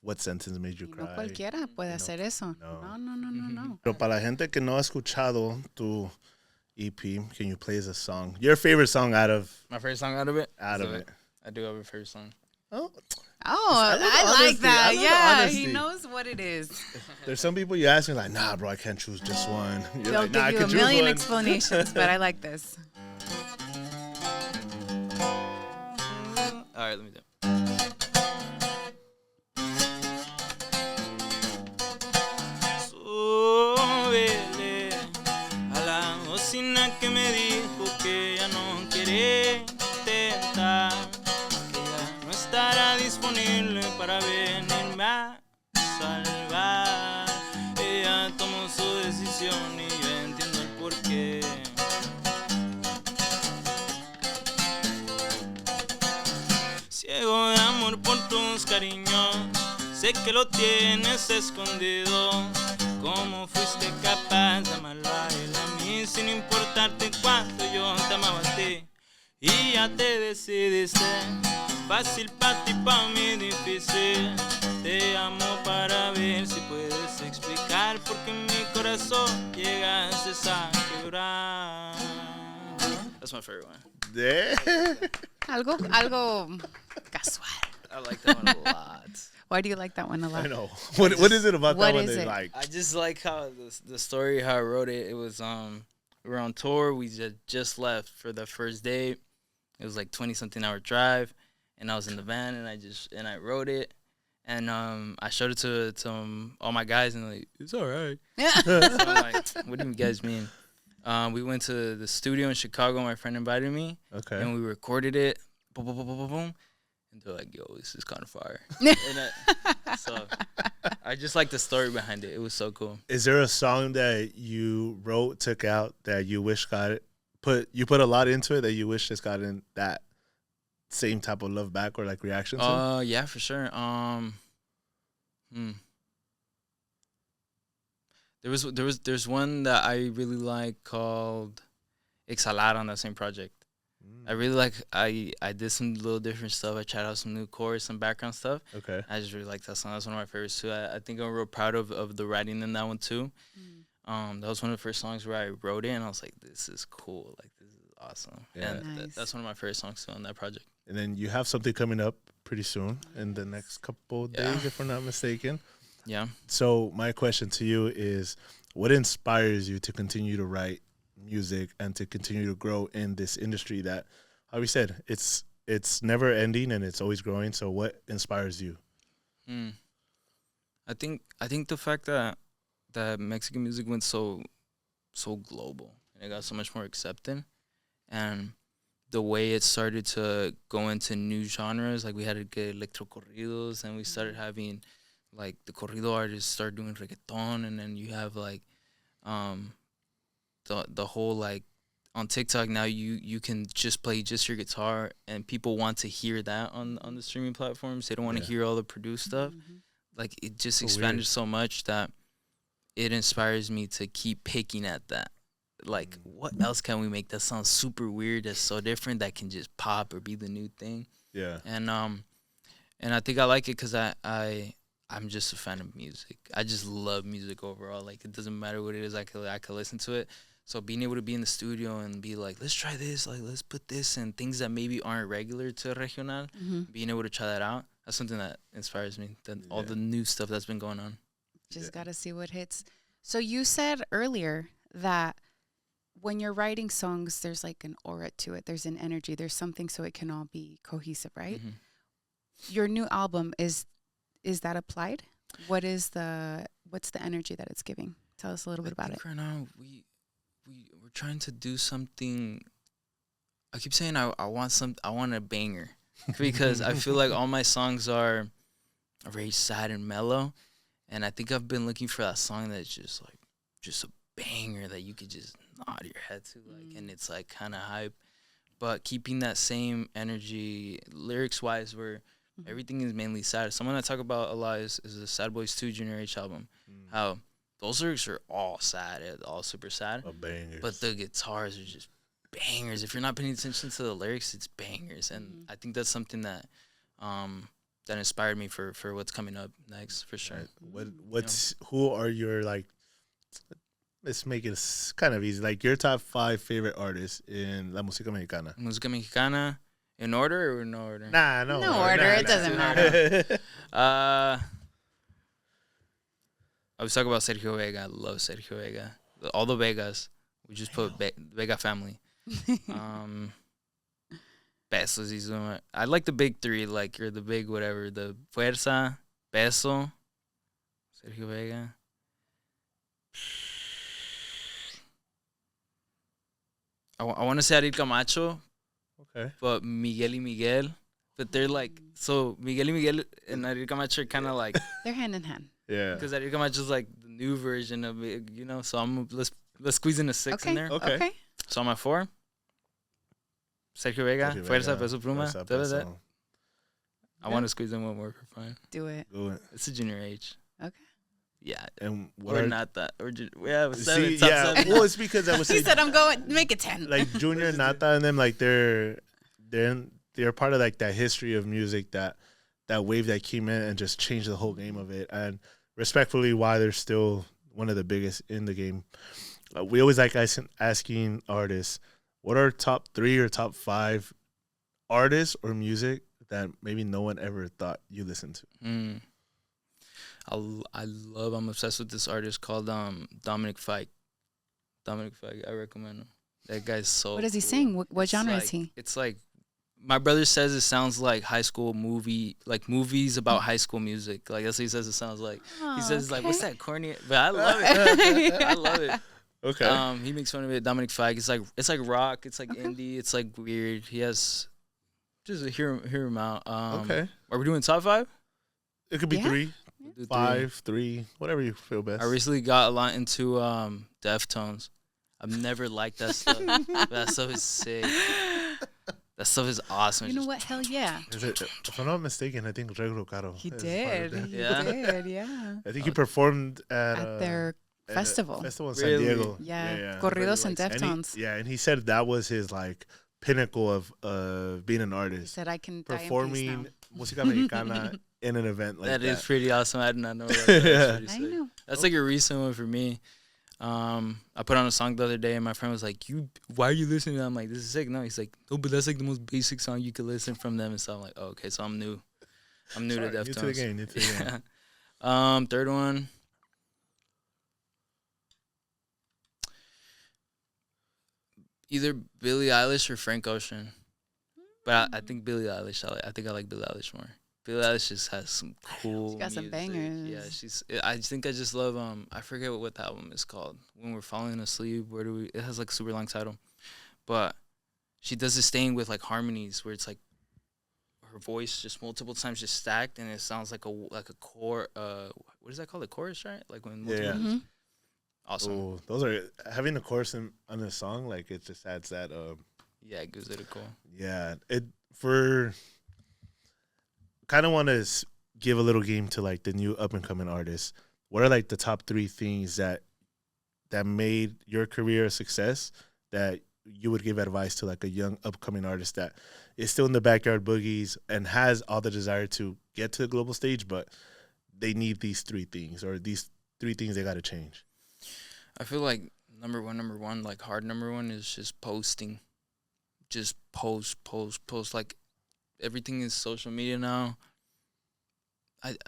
Speaker 2: What sentence made you cry?
Speaker 3: No cualquiera puede hacer eso. No.
Speaker 2: Pero para la gente que no ha escuchado tu EP, can you play us a song? Your favorite song out of...
Speaker 1: My favorite song out of it?
Speaker 2: Out of it.
Speaker 1: I do have a favorite song.
Speaker 3: Oh, I like that. Yeah, he knows what it is.
Speaker 2: There's some people you ask me like, nah, bro, I can't choose just one. You're
Speaker 3: They'll
Speaker 2: like, nah,
Speaker 3: give you a million explanations, but I like this.
Speaker 1: All right, let me do it. Súbele a la bocina que me dijo que ya no quiere intentar, que ya no estará disponible para venirme a salvar. Ella tomó su decisión y yo entiendo el porqué. Ciego de amor por tus cariños, sé que lo tienes escondido. ¿Cómo fuiste capaz de amarlo a él, a mí, sin importarte cuánto yo te amaba a ti? Y ya te decidiste, fácil para ti, para mí difícil. Te amo para ver si puedes explicar por qué mi corazón llegaste a quebrar. That's my favorite one.
Speaker 2: Yeah.
Speaker 3: Algo casual.
Speaker 1: I like that one a lot.
Speaker 3: Why do you like that one a lot?
Speaker 2: I know. What is it about that one that you like?
Speaker 1: I just like how the story, how I wrote it. It was we were on tour. We just left for the first day. It was like 20-something hour drive, and I was in the van, and I wrote it, and I showed it to all my guys, and they're like, it's all right. So I'm like, what do you guys mean? We went to the studio in Chicago. My friend invited me.
Speaker 2: Okay.
Speaker 1: And we recorded it. Boom, boom, boom, boom, boom, boom. And they're like, yo, this is kind of fire. So I just like the story behind it. It was so cool.
Speaker 2: Is there a song that you wrote, took out, that you wish put a lot into it, that you wish just got in that same type of love back or like reaction to?
Speaker 1: Yeah, for sure. There's one that I really like called Exhalar on that same project. I really like, I did some little different stuff. I tried out some new chorus, some background stuff.
Speaker 2: Okay.
Speaker 1: I just really like that song. That's one of my favorites too. I think I'm real proud of the writing in that one too. That was one of the first songs where I wrote it and I was like, this is cool. Like, this is awesome.
Speaker 2: Yeah.
Speaker 1: And
Speaker 3: Nice.
Speaker 1: that's one of my favorite songs too on that project.
Speaker 2: And then you have something coming up pretty soon in the next couple days, if I'm not mistaken.
Speaker 1: Yeah.
Speaker 2: So my question to you is, what inspires you to continue to write music and to continue to grow in this industry that, how we said, it's never ending and it's always growing. So what inspires you?
Speaker 1: I think the fact that Mexican music went so global and it got so much more accepted, and the way it started to go into new genres, like we had to get electro corridos, and we started having like the corrido artists start doing reggaeton, and then you have like the whole, like, on TikTok now you can just play just your guitar and people want to hear that on the streaming platforms. They don't want to hear all the produced stuff. Like, it just expanded so much that it inspires me to keep picking at that. Like, what else can we make that sounds super weird, that's so different, that can just pop or be the new thing?
Speaker 2: Yeah.
Speaker 1: And I think I like it because I'm just a fan of music. I just love music overall. Like, it doesn't matter what it is, I could listen to it. So being able to be in the studio and be like, let's try this, like, let's put this, and things that maybe aren't regular to regional, being able to try that out, that's something that inspires me. All the new stuff that's been going on.
Speaker 3: Just got to see what hits. So you said earlier that when you're writing songs, there's like an aura to it. There's an energy. There's something so it can all be cohesive, right? Your new album, is that applied? What's the energy that it's giving? Tell us a little bit about it.
Speaker 1: Right now, we're trying to do something. I keep saying I want a banger because I feel like all my songs are very sad and mellow, and I think I've been looking for that song that's just a banger that you could just nod your head to, like, and it's like kind of hype, but keeping that same energy lyrics wise. We're Everything is mainly sad. Someone I talk about a lot is the Sad Boys 2 Junior H album. How those lyrics are all sad, all super sad.
Speaker 2: Bangers.
Speaker 1: But the guitars are just bangers. If you're not paying attention to the lyrics, it's bangers. And I think that's something that that inspired me for what's coming up next, for sure.
Speaker 2: Right. Who are your, like, let's make it kind of easy, like your top 5 favorite artists in La Música Mexicana?
Speaker 1: Música Mexicana, in order or no order?
Speaker 2: No
Speaker 3: order. It doesn't matter.
Speaker 1: I was talking about Sergio Vega. I love Sergio Vega. All the Vegas. We just put Vega family. Besos. I like the big 3, like, or the big whatever. The Fuerza, Beso, Sergio Vega. I want to say Ariel Camacho.
Speaker 2: Okay.
Speaker 1: But Miguel y Miguel. But they're like, so Miguel y Miguel and Ariel Camacho are kind of like.
Speaker 3: They're hand in hand.
Speaker 2: Yeah.
Speaker 1: Because Ariel Camacho is like the new version of it, so let's squeeze in a 6 in there.
Speaker 3: Okay.
Speaker 1: So I'm at 4. Sergio Vega, Fuerza, Peso Pluma.
Speaker 2: Peso.
Speaker 1: I want to squeeze in one more for fun.
Speaker 3: Do it.
Speaker 1: It's a Junior H.
Speaker 3: Okay.
Speaker 1: Yeah.
Speaker 2: And
Speaker 1: not that. We have 7.
Speaker 2: See, yeah. Well, it's because I was saying.
Speaker 3: He said, "I'm going make it 10."
Speaker 2: Like Junior, Nata, and them, like they're part of like that history of music, that wave that came in and just changed the whole game of it. And respectfully, why they're still one of the biggest in the game. We always like asking artists, what are top 3 or top 5 artists or music that maybe no one ever thought you listened to?
Speaker 1: I'm obsessed with this artist called Dominic Fike. Dominic Fike, I recommend him. That guy's so
Speaker 3: What does he
Speaker 1: cool.
Speaker 3: sing? What genre is he?
Speaker 1: It's like, my brother says it sounds like high school movie, like movies about high school music. Like, that's what he says it sounds like. He says, like, what's that corny? But I love it. I love it.
Speaker 2: Okay.
Speaker 1: He makes fun of it. Dominic Fike. It's like rock. It's like indie. It's like weird. He has, just hear him out.
Speaker 2: Okay.
Speaker 1: Are we doing top 5?
Speaker 2: It could be 3,
Speaker 1: We'll do
Speaker 2: 5, 3, whatever you feel best.
Speaker 1: I recently got a lot into Deftones. I've never liked that stuff. But that stuff is sick. That stuff is awesome.
Speaker 3: You know what? Hell yeah.
Speaker 2: If I'm not mistaken, I think Regulo Caro.
Speaker 3: He did. Yeah.
Speaker 2: I think he performed at
Speaker 3: their festival.
Speaker 2: Festival in San Diego.
Speaker 3: Yeah. Corridos and Deftones.
Speaker 2: And he said that was his like pinnacle of being an artist.
Speaker 3: He said I can
Speaker 2: performing música mexicana in an event like that.
Speaker 1: That is pretty awesome. I did not know that.
Speaker 3: I know.
Speaker 1: That's like a recent one for me. I put on a song the other day and my friend was like, why are you listening to that? I'm like, this is sick. No, he's like, no, but that's like the most basic song you could listen from them. And so I'm like, oh, okay, so I'm new. I'm new to Deftones.
Speaker 2: New to the game.
Speaker 1: Third one. Either Billie Eilish or Frank Ocean. But I think Billie Eilish, I think I like Billie Eilish more. Billie Eilish just has some cool
Speaker 3: She got some
Speaker 1: music.
Speaker 3: bangers.
Speaker 1: Yeah, I think I just love, I forget what the album is called. When We're Falling Asleep, it has like a super long title. But she does this thing with like harmonies where it's like her voice just multiple times just stacked and it sounds like a core, what is that called? A chorus, right? Like when multiple
Speaker 3: Mm-hmm.
Speaker 1: Awesome.
Speaker 2: Oh, those are, having a chorus on a song, like it just adds that.
Speaker 1: Yeah, it gives it a cool.
Speaker 2: Yeah, kind of want to give a little game to like the new up and coming artists. What are like the top 3 things that made your career a success that you would give advice to like a young upcoming artist that is still in the backyard boogies and has all the desire to get to the global stage, but they need these 3 things, or these 3 things they got to change?
Speaker 1: I feel like number one, like hard number one is just posting. Just post. Like, everything is social media now.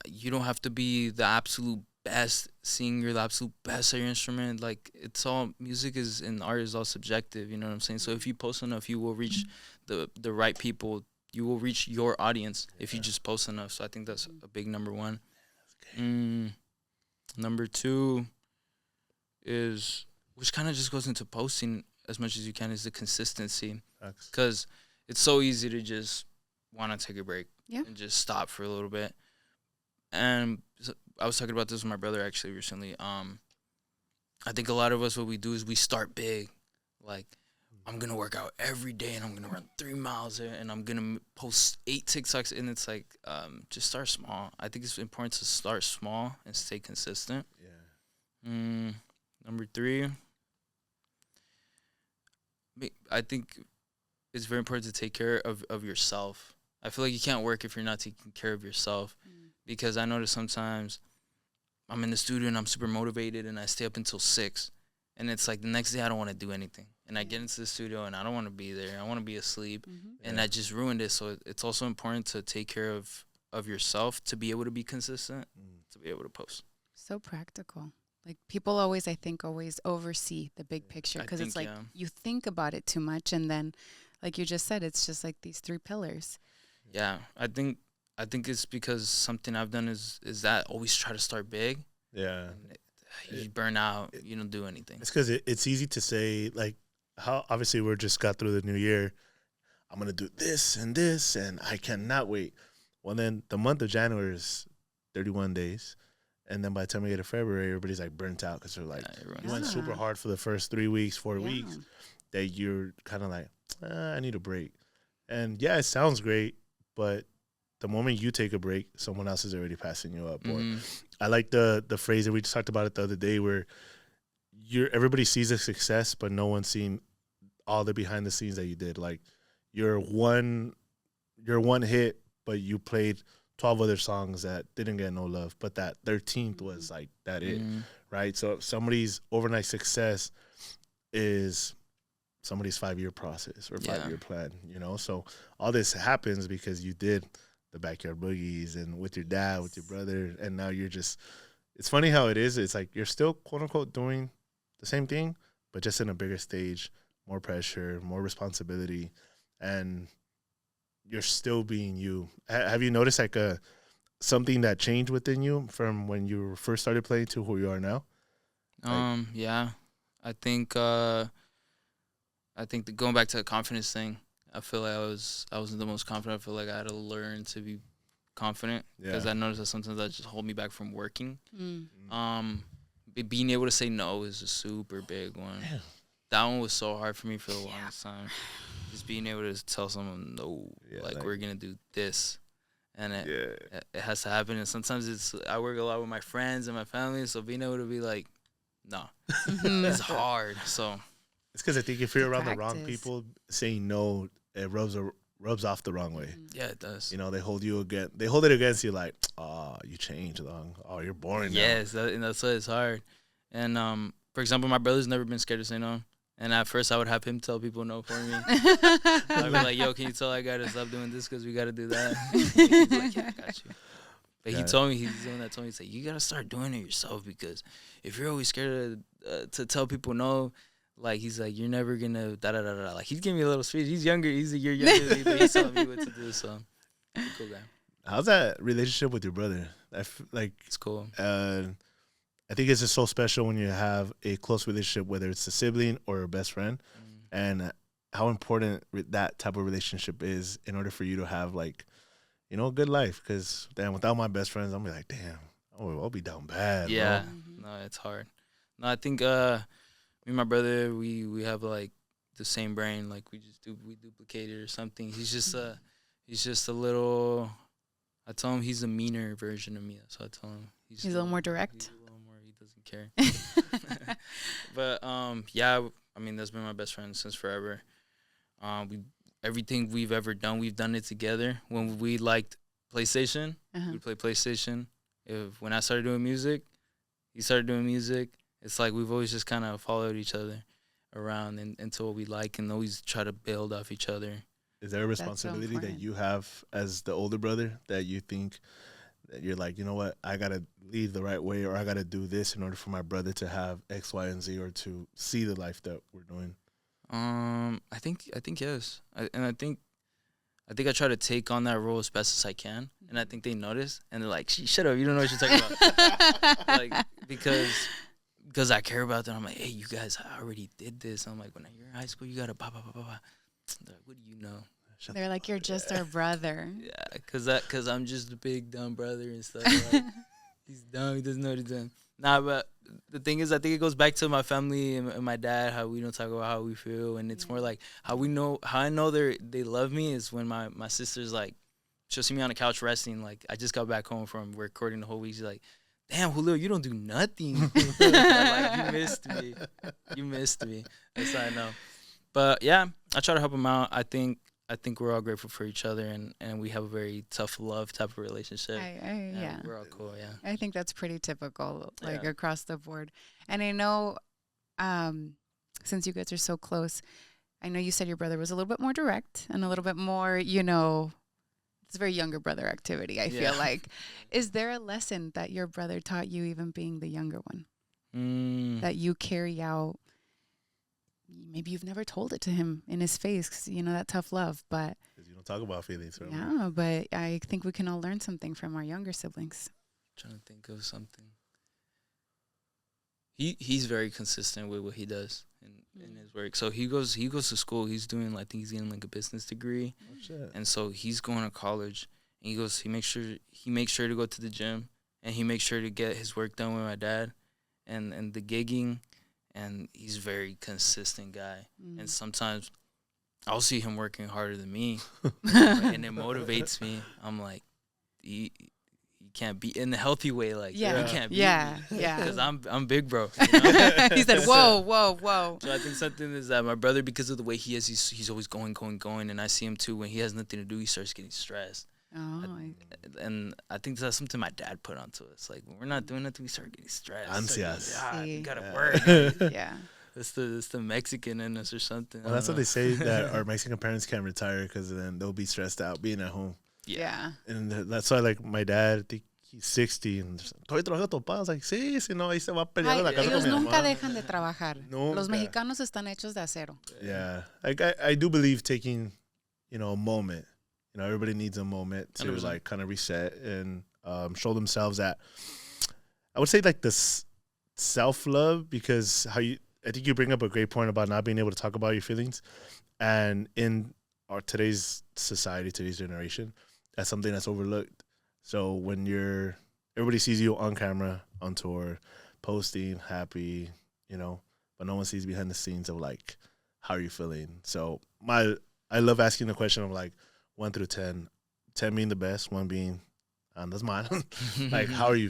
Speaker 1: You don't have to be the absolute best singer, the absolute best at your instrument. Like, it's all, music is, and art is all subjective, you know what I'm saying? So if you post enough, you will reach the right people. You will reach your audience if you just post enough. So I think that's a big number one. Number 2 is, which kind of just goes into posting as much as you can, is the consistency. Because it's so easy to just want to take a break and just stop for a little bit. And I was talking about this with my brother actually recently. I think a lot of us, what we do is we start big. Like, I'm gonna work out every day and I'm gonna run 3 miles and I'm gonna post 8 TikToks, and it's like just start small. I think it's important to start small and stay consistent.
Speaker 2: Yeah.
Speaker 1: Number 3, I think it's very important to take care of yourself. I feel like you can't work if you're not taking care of yourself, because I notice sometimes I'm in the studio and I'm super motivated and I stay up until 6, and it's like the next day I don't want to do anything. And I get into the studio and I don't want to be there. I want to be asleep. And I just ruined it. So it's also important to take care of yourself to be able to be consistent, to be able to post.
Speaker 3: So practical. Like people always, I think, always oversee the big picture, because it's like you think about it too much. And then, like you just said, it's just like these 3 pillars.
Speaker 1: Yeah, I think it's because something I've done is that always try to start big.
Speaker 2: Yeah.
Speaker 1: You burn out. You don't do anything.
Speaker 2: It's because it's easy to say, like, how obviously we just got through the new year. I'm going to do this, and I cannot wait. Well, then the month of January is 31 days. And then by the time we get to February, everybody's like burnt out because they're like, you went super hard for the first 3 weeks, 4 weeks, that you're kind of like, I need a break. And yeah, it sounds great, but the moment you take a break, someone else is already passing you up. Or I like the phrase that we just talked about it the other day, where everybody sees the success, but no one's seen all the behind the scenes that you did. Like your one hit, but you played 12 other songs that didn't get no love, but that 13th was like that it, right? So somebody's overnight success is somebody's 5-year process or 5-year plan, you know? So all this happens because you did the backyard boogies and with your dad, with your brother, and now you're just, it's funny how it is. It's like you're still, quote unquote, doing the same thing, but just in a bigger stage, more pressure, more responsibility, and you're still being you. Have you noticed like something that changed within you from when you first started playing to who you are now?
Speaker 1: Yeah, I think going back to the confidence thing, I feel like I wasn't the most confident. I feel like I had to learn to be confident, because I noticed that sometimes that just hold me back from working. Being able to say no is a super big one. Yeah. That one was so hard for me for the longest time. Just being able to tell someone no, like we're gonna do this, and it has to happen. And sometimes I work a lot with my friends and my family, so being able to be like, no, it's hard. So
Speaker 2: it's because I think if you're around the wrong people, saying no, it rubs off the wrong way.
Speaker 1: Yeah, it does.
Speaker 2: You know, they hold it against you, like, oh, you changed, oh, you're boring now.
Speaker 1: Yes, and that's why it's hard. And for example, my brother's never been scared to say no. And at first, I would have him tell people no for me. I'd be like, yo, can you tell that guy to stop doing this because we got to do that? He's like, yeah, I got you. But he told me, he's the one that told me, he's like, you got to start doing it yourself, because if you're always scared to tell people no, like, he's like, you're never going to da-da-da-da. Like, he's giving me a little speech. He's younger. He's a year younger than me, but he's telling me what to do, so he's a cool guy.
Speaker 2: How's that relationship with your brother?
Speaker 1: It's cool.
Speaker 2: I think it's just so special when you have a close relationship, whether it's a sibling or a best friend, and how important that type of relationship is in order for you to have, like, you know, a good life. Because, damn, without my best friends, I'm be like, damn, I'll be down bad.
Speaker 1: Yeah, bro. No, it's hard. No, I think me and my brother, we have, like, the same brain. Like, we duplicate it or something. He's just a little. I tell him he's a meaner version of me. So I tell him
Speaker 3: he's a little more direct.
Speaker 1: Care. But yeah, I mean, that's been my best friend since forever. Everything we've ever done, we've done it together. When we liked PlayStation, we'd play PlayStation. When I started doing music, he started doing music. It's like we've always just kind of followed each other around into what we like, and always try to build off each other.
Speaker 2: Is there a responsibility that you have as the older brother that you think that you're like, you know what, I got to lead the right way, or I got to do this in order for my brother to have X, Y, and Z, or to see the life that we're doing?
Speaker 1: I think yes. I think I try to take on that role as best as I can, and I think they notice, and they're like, shut up, you don't know what you're talking about. Like, because I care about them. I'm like, hey, you guys, I already did this. I'm like, when you're in high school, you got to blah, blah, blah, blah, blah. They're like, what do you know?
Speaker 3: They're like, you're just our brother.
Speaker 1: Yeah, cause I'm just a big dumb brother and stuff. Like, he's dumb. He doesn't know what he's doing. Nah, but the thing is, I think it goes back to my family and my dad, how we don't talk about how we feel. And it's more like how I know they love me is when my sister's like, she'll see me on the couch resting. Like, I just got back home from recording the whole week. She's like, damn, Julio, you don't do nothing. Like, you missed me. You missed me. That's how I know. But, yeah, I try to help him out. I think we're all grateful for each other, and we have a very tough love type of relationship.
Speaker 3: Yeah.
Speaker 1: We're all cool, yeah.
Speaker 3: I think that's pretty typical, like,
Speaker 1: Yeah.
Speaker 3: across the board. And I know, since you guys are so close, I know you said your brother was a little bit more direct and a little bit more, it's a very younger brother activity, I feel like. Is there a lesson that your brother taught you, even being the younger one, that you carry out? Maybe you've never told it to him in his face, 'cause, that tough love, but...
Speaker 2: Because you don't talk about feelings. Right?
Speaker 3: Yeah, but I think we can all learn something from our younger siblings.
Speaker 1: Trying to think of something. He's very consistent with what he does in his work. So he goes to school. He's doing, I think he's getting like a business degree.
Speaker 2: Oh, shit.
Speaker 1: And so he's going to college. And he makes sure to go to the gym, and he makes sure to get his work done with my dad and the gigging, and he's a very consistent guy. And sometimes I'll see him working harder than me, and it motivates me. I'm like, you can't be in the healthy way, like you can't be me. Because I'm big bro.
Speaker 3: He said, whoa.
Speaker 1: So I think something is that my brother, because of the way he is, he's always going, and I see him too. When he has nothing to do, he starts getting stressed. And I think that's something my dad put onto us. Like, when we're not doing nothing, we start getting stressed.
Speaker 2: Ansias.
Speaker 1: Like, you gotta work.
Speaker 3: Yeah.
Speaker 1: It's the Mexican in us or something.
Speaker 2: Well, that's what they say, that our Mexican parents can't retire because then they'll be stressed out being at home.
Speaker 3: Yeah.
Speaker 2: And that's why, like, my dad, I think he's 60 and todavía trabaja topado. I was like, sí, si no, ahí se va a pelear la casa
Speaker 3: Ellos
Speaker 2: con mi
Speaker 3: nunca
Speaker 2: mamá.
Speaker 3: dejan de trabajar.
Speaker 2: Nunca.
Speaker 3: Los mexicanos están hechos de acero.
Speaker 2: Yeah. I do believe taking, a moment. Everybody needs a moment to
Speaker 1: 100%.
Speaker 2: like kind of reset and show themselves that. I would say like this self-love, because I think you bring up a great point about not being able to talk about your feelings, and in today's society, today's generation, that's something that's overlooked. So when everybody sees you on camera, on tour, posting, happy, but no one sees behind the scenes of like, how are you feeling? So I love asking the question of like 1 through 10, 10 being the best, 1 being that's mine. Like, how are you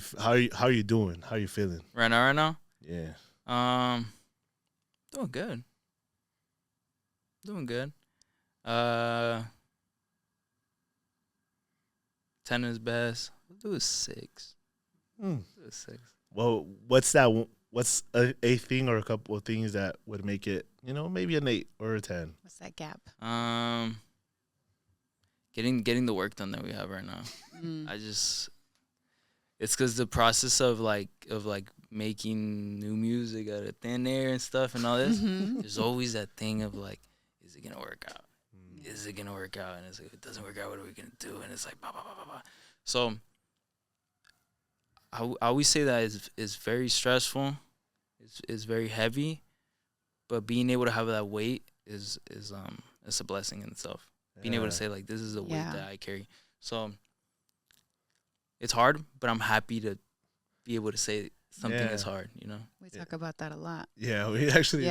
Speaker 2: doing? How are you feeling?
Speaker 1: Right now?
Speaker 2: Yeah.
Speaker 1: Doing good. 10 is best. We'll do a 6. Do a 6.
Speaker 2: Well, what's that? What's a thing or a couple of things that would make it, maybe an 8 or a 10?
Speaker 3: What's that gap?
Speaker 1: Getting the work done that we have right now. It's because the process of making new music out of thin air and stuff and all this, there's always that thing of like, is it gonna work out? Is it gonna work out? And it's like, if it doesn't work out, what are we gonna do? And it's like, blah, blah, blah, blah, blah. So I always say that is very stressful. It's very heavy, but being able to have that weight is a blessing in itself. Being able to say, like, this is a weight that I carry. So it's hard, but I'm happy to be able to say something is hard,
Speaker 3: We talk about that a lot.
Speaker 2: Yeah, we actually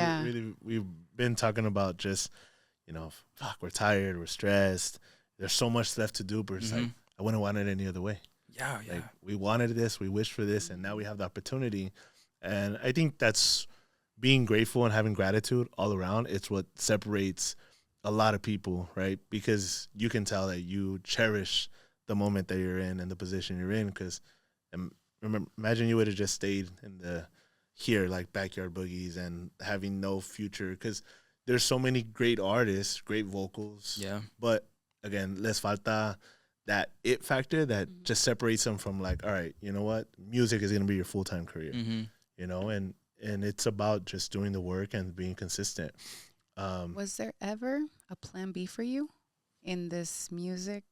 Speaker 2: we've been talking about just, fuck, we're tired, we're stressed. There's so much left to do, but it's like, I wouldn't want it any other way.
Speaker 1: Yeah.
Speaker 2: Like, we wanted this, we wished for this, and now we have the opportunity. And I think that's being grateful and having gratitude all around. It's what separates a lot of people, right? Because you can tell that you cherish the moment that you're in and the position you're in. Because imagine you would have just stayed in like backyard boogies and having no future. Because there's so many great artists, great vocals. Yeah. But again, les falta that it factor that just separates them from like, all right, you know what? Music is going to be your full-time career, and it's about just doing the work and being consistent.
Speaker 3: Was there ever a plan B for you in this music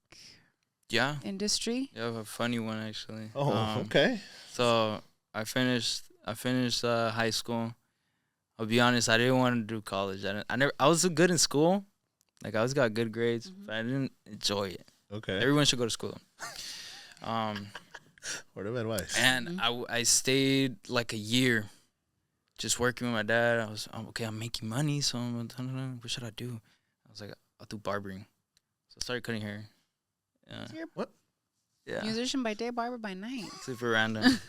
Speaker 3: industry?
Speaker 1: Yeah, a funny one, actually.
Speaker 2: Oh, okay.
Speaker 1: So I finished high school. I'll be honest, I didn't want to do college. I was good in school. Like, I always got good grades, but I didn't enjoy it.
Speaker 2: Okay.
Speaker 1: Everyone should go to school.
Speaker 2: Word of advice.
Speaker 1: And I stayed like a year just working with my dad. I'm making money, so what should I do? I was like, I'll do barbering. So I started cutting hair. Yeah.
Speaker 2: What?
Speaker 1: Yeah.
Speaker 3: Musician by day, barber by night.
Speaker 1: Super random.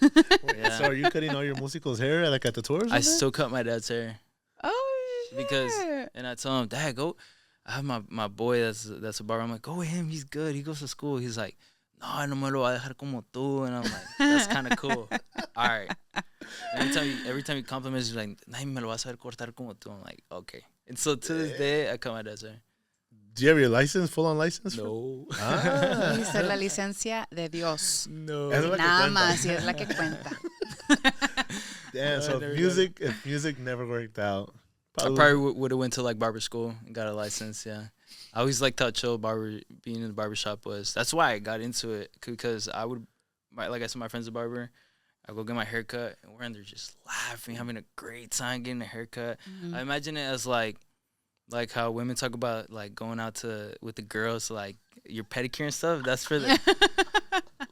Speaker 1: Yeah.
Speaker 2: So are you cutting all your musicals' hair like at the tours?
Speaker 1: I still cut my dad's hair.
Speaker 3: Oh, shit.
Speaker 1: Because, and I tell him, Dad, go. I have my boy that's a barber. I'm like, go with him. He's good. He goes to school. He's like, no me lo va a dejar como tú. And I'm like, that's kind of cool. All right. Every time he compliments, he's like, nadie me lo va a saber cortar como tú. I'm like, okay. And so to this day, I cut my dad's hair.
Speaker 2: Do you have your license, full-on license?
Speaker 1: No.
Speaker 3: Dice la licencia de Dios.
Speaker 1: No.
Speaker 3: Nada más, y es la que cuenta.
Speaker 2: Damn, so if music never worked out.
Speaker 1: I probably would have went to like barber school and got a license, yeah. I always liked how chill being in the barbershop was. That's why I got into it, because like I said, my friend's a barber. I go get my haircut, and we're in there just laughing, having a great time getting a haircut. I imagine it as like how women talk about like going out with the girls, like your pedicure and stuff. That's for the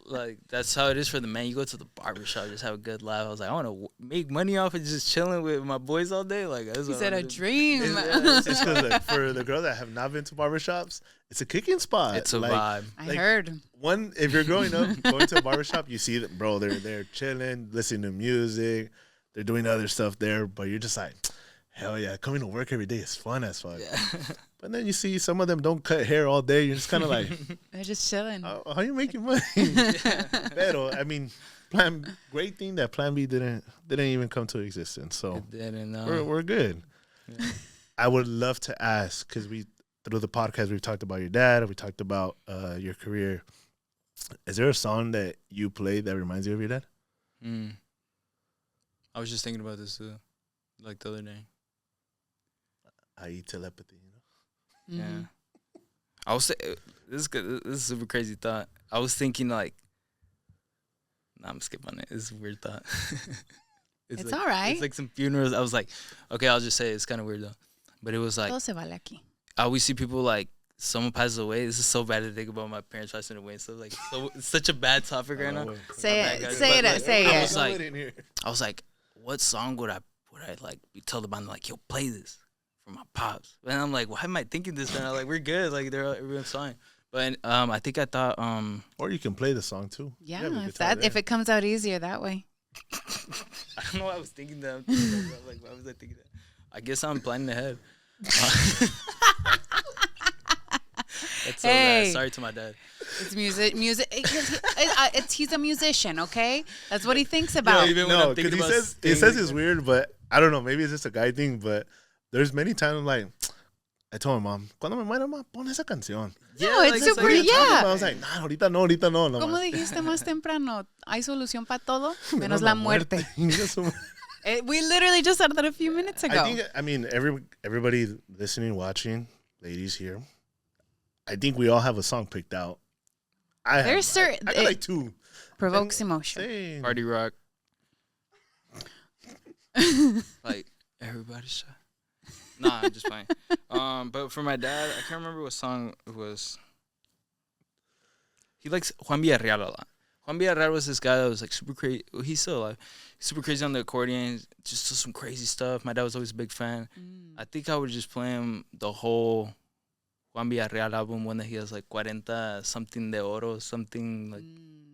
Speaker 1: like that's how it is for the man. You go to the barbershop, just have a good laugh. I was like, I want to make money off of just chilling with my boys all day. Like that's
Speaker 3: he said a dream.
Speaker 2: It's because like, for the girls that have not been to barbershops, it's a kicking spot.
Speaker 1: It's a
Speaker 2: like,
Speaker 1: vibe.
Speaker 3: I heard.
Speaker 2: If you're growing up going to a barbershop, you see them, bro. They're chilling, listening to music. They're doing other stuff there, but you're just like, hell yeah, coming to work every day is fun as fuck. Yeah. But then you see some of them don't cut hair all day. You're just kind of like,
Speaker 3: they're just chilling.
Speaker 2: how are you making money? Pero, I mean, great thing that Plan B didn't even come to existence. So
Speaker 1: it didn't,
Speaker 2: we're good. Yeah. I would love to ask, because through the podcast we've talked about your dad, we talked about your career. Is there a song that you play that reminds you of your dad?
Speaker 1: I was just thinking about this like the other day.
Speaker 2: I.e. telepathy, you know?
Speaker 1: Yeah. I was this is a super crazy thought. I was thinking like, I'm skipping it. It's a weird thought.
Speaker 3: It's
Speaker 1: like,
Speaker 3: all right.
Speaker 1: It's like some funerals. I was like, okay, I'll just say it. It's kind of weird though. But it was like,
Speaker 3: Todo se vale aquí.
Speaker 1: I always see people like someone passes away. This is so bad to think about my parents passing away. So like, it's such a bad topic right now.
Speaker 3: Say it.
Speaker 1: I was like, what song would I like tell the band like, yo, play this for my pops? And I'm like, why am I thinking this right now? Like, we're good. Like, everyone's fine. But I think I thought
Speaker 2: or you can play the song too.
Speaker 3: Yeah, if it comes out easier that way.
Speaker 1: I don't know why I was thinking that. Like, why was I thinking that? I guess I'm planning ahead. That's so bad. Sorry to my dad.
Speaker 3: It's music. He's a musician, okay? That's what he thinks about.
Speaker 2: Yeah, no, because he says it's weird, but I don't know. Maybe it's just a guy thing, but there's many times I'm like, I told my mom, cuando me muera, ma, pon esa canción.
Speaker 3: No, it's super, yeah.
Speaker 2: I was like, nah, ahorita no.
Speaker 3: Como dijiste más temprano, hay solución para todo, menos la muerte. We literally just said that a few minutes ago.
Speaker 2: I mean, everybody listening, watching, ladies here, I think we all have a song picked out. I got like two.
Speaker 3: Provokes emotion.
Speaker 2: Same.
Speaker 1: Party rock. Like, everybody's shy. Nah, I'm just playing. But for my dad, I can't remember what song it was. He likes Juan Villarreal a lot. Juan Villarreal was this guy that was like super crazy. He's still alive. He's super crazy on the accordion. Just does some crazy stuff. My dad was always a big fan. I think I would just play him the whole Juan Villarreal album, one that he has like 40 something de oro, something like.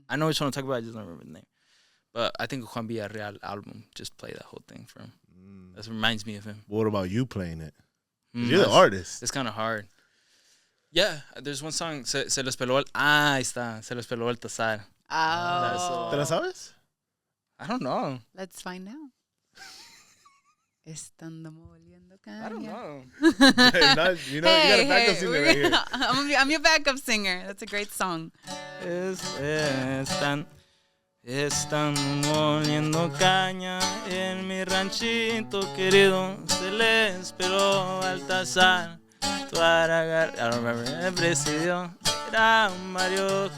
Speaker 1: I know which one I'm talking about. I just don't remember the name. But I think Juan Villarreal album, just play that whole thing for him. That reminds me of him.
Speaker 2: What about you playing it? You're the artist.
Speaker 1: It's kind of hard. Yeah, there's one song. Se los peló ahí está. Se los peló el tazar.
Speaker 3: Oh.
Speaker 2: ¿Te la sabes?
Speaker 1: I don't know.
Speaker 3: Let's find out. Estando moliendo caña.
Speaker 1: I don't know.
Speaker 2: You got a backup singer right here.
Speaker 3: I'm your backup singer. That's a great song.
Speaker 1: Están moliendo caña en mi ranchito querido, se les peló al tazar. I don't remember. El presidio era Mario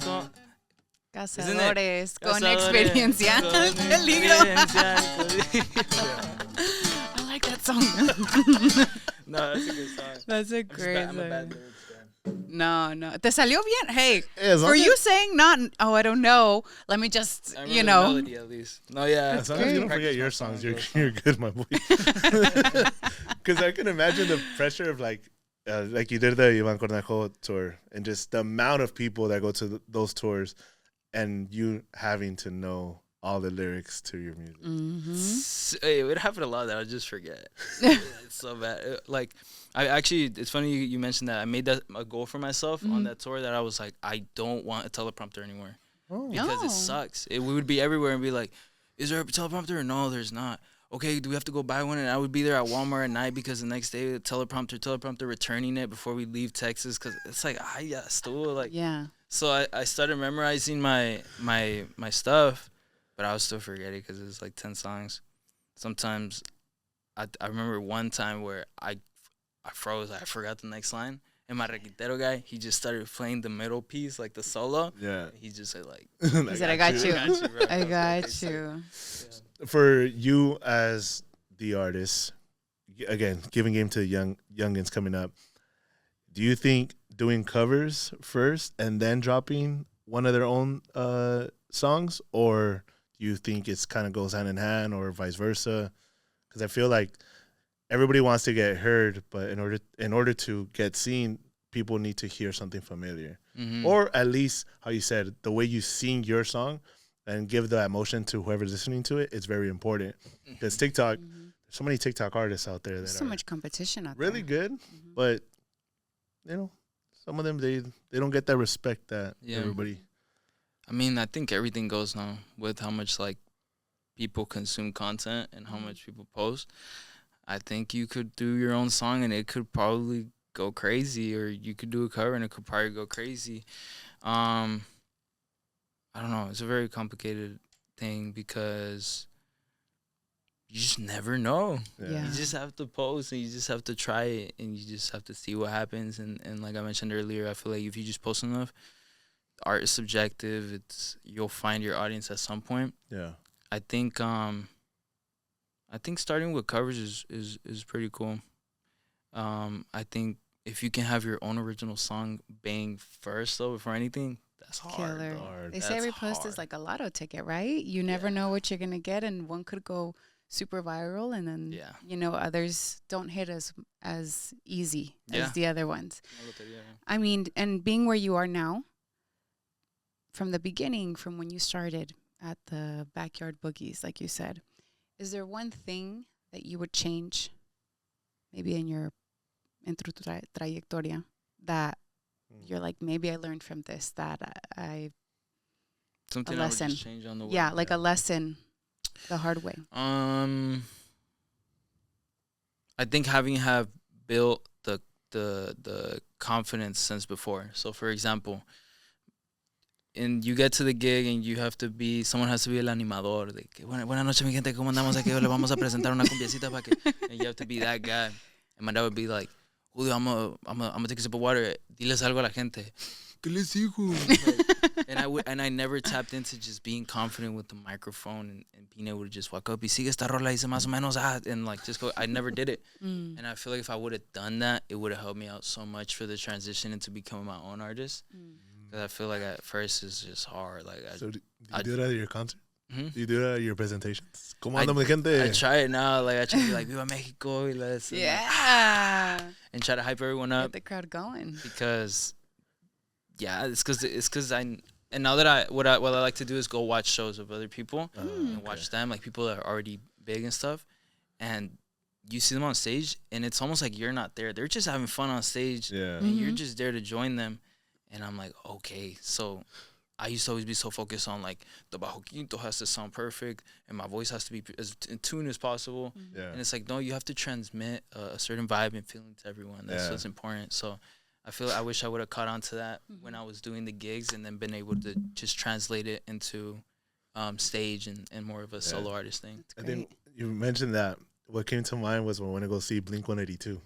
Speaker 3: Cazadores con experiencia. Peligro. I like that song.
Speaker 1: No, that's a good song.
Speaker 3: That's a great song.
Speaker 1: I'm a bad lyrics fan.
Speaker 3: No. ¿Te salió bien? Hey,
Speaker 2: as long
Speaker 3: for you
Speaker 2: as-
Speaker 3: saying not, oh, I don't know. Let me just,
Speaker 1: I
Speaker 3: you
Speaker 1: remember
Speaker 3: know.
Speaker 1: the melody at least. No, yeah.
Speaker 2: As long as you don't forget your songs, you're good, my boy. Because I can imagine the pressure of like you did the Ivan Cornejo tour, and just the amount of people that go to those tours, and you having to know all the lyrics to your music.
Speaker 1: It would happen a lot that I just forget. It's so bad. Like, I actually, it's funny you mentioned that. I made that a goal for myself on that tour, that I was like, I don't want a teleprompter anymore. Because it sucks. We would be everywhere and be like, is there a teleprompter? No, there's not. Okay, do we have to go buy one? And I would be there at Walmart at night because the next day, teleprompter, returning it before we leave Texas. Because it's like,
Speaker 3: Yeah.
Speaker 1: So I started memorizing my stuff, but I was still forgetting because it was like 10 songs. Sometimes I remember one time where I froze. I forgot the next line. And my requintero guy, he just started playing the middle piece, like the solo.
Speaker 2: Yeah.
Speaker 1: He just said like,
Speaker 3: He said, I got you.
Speaker 1: bro.
Speaker 3: I got you.
Speaker 2: For you as the artist, again, giving game to youngins coming up, do you think doing covers first and then dropping one of their own songs, or do you think it's kind of goes hand in hand, or vice versa? Because I feel like everybody wants to get heard, but in order to get seen, people need to hear something familiar, or at least how you said the way you sing your song and give the emotion to whoever's listening to it. It's very important because TikTok. There's so many TikTok artists out there that
Speaker 3: There's so
Speaker 2: are
Speaker 3: much competition out
Speaker 2: really
Speaker 3: there.
Speaker 2: good, but some of them they don't get that respect that everybody.
Speaker 1: I mean, I think everything goes now with how much like people consume content and how much people post. I think you could do your own song and it could probably go crazy, or you could do a cover and it could probably go crazy. I don't know. It's a very complicated thing because you just never know.
Speaker 3: Yeah.
Speaker 1: You just have to post and you just have to try it and you just have to see what happens. And like I mentioned earlier, I feel like if you just post enough, art is subjective. You'll find your audience at some point.
Speaker 2: Yeah.
Speaker 1: I think starting with covers is pretty cool. I think if you can have your own original song bang first though before anything, that's hard.
Speaker 3: Killer.
Speaker 2: Hard.
Speaker 3: They say every post is like a lotto ticket, right? You never know what you're gonna get, and one could go super viral, and then others don't hit as easy as the other ones. I mean, and being where you are now, from the beginning, from when you started at the Backyard Boogies, like you said, is there one thing that you would change, maybe in tu trayectoria, that you're like, maybe I learned from this that
Speaker 1: something
Speaker 3: a lesson.
Speaker 1: I would just change on the way.
Speaker 3: Yeah, like a lesson the hard way.
Speaker 1: I think having built the confidence since before. So for example, and you get to the gig and someone has to be el animador. De que, buenas noches, mi gente, ¿cómo andamos aquí? Le vamos a presentar una cumbiecita para que. And you have to be that guy. And my dad would be like, Julio, I'm gonna take a sip of water. Diles algo a la gente. ¿Qué les digo? And I never tapped into just being confident with the microphone and being able to just walk up. Y sigue esta rola, dice más o menos, and like just go. I never did it. And I feel like if I would have done that, it would have helped me out so much for the transition into becoming my own artist. Because I feel like at first it's just hard. Like,
Speaker 2: So do you do that at your concert?
Speaker 1: Mm-hmm.
Speaker 2: Do you do that at your presentations? ¿Cómo andamos, mi gente?
Speaker 1: I try it now. Like I try to be like, Viva Mexico, y let's and try to hype everyone up.
Speaker 3: Get the crowd going.
Speaker 1: Because it's because and now that what I like to do is go watch shows of other people and watch them, like people that are already big and stuff, and you see them on stage and it's almost like you're not there. They're just having fun on stage, and you're just there to join them. And I'm like, okay, so I used to always be so focused on like the bajo quinto has to sound perfect and my voice has to be as in tune as possible. And it's like, no, you have to transmit a certain vibe and feeling to everyone. That's what's important. So I wish I would have caught on to that when I was doing the gigs and then been able to just translate it into stage and more of a solo artist thing.
Speaker 2: I think you mentioned that. What came to mind was when I went to go see Blink-182.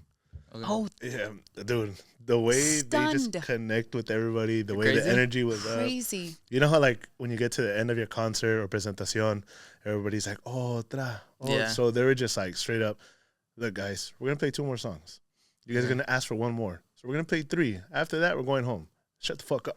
Speaker 1: Okay.
Speaker 3: Oh,
Speaker 2: yeah, dude, the way they just connect with everybody, the way the energy was
Speaker 3: crazy.
Speaker 2: Up. You know how like when you get to the end of your concert or presentación, everybody's like, So they were just like straight up, look guys, we're gonna play 2 more songs. You guys are gonna ask for one more. So So we're gonna play 3. After that, we're going home. Shut the fuck up.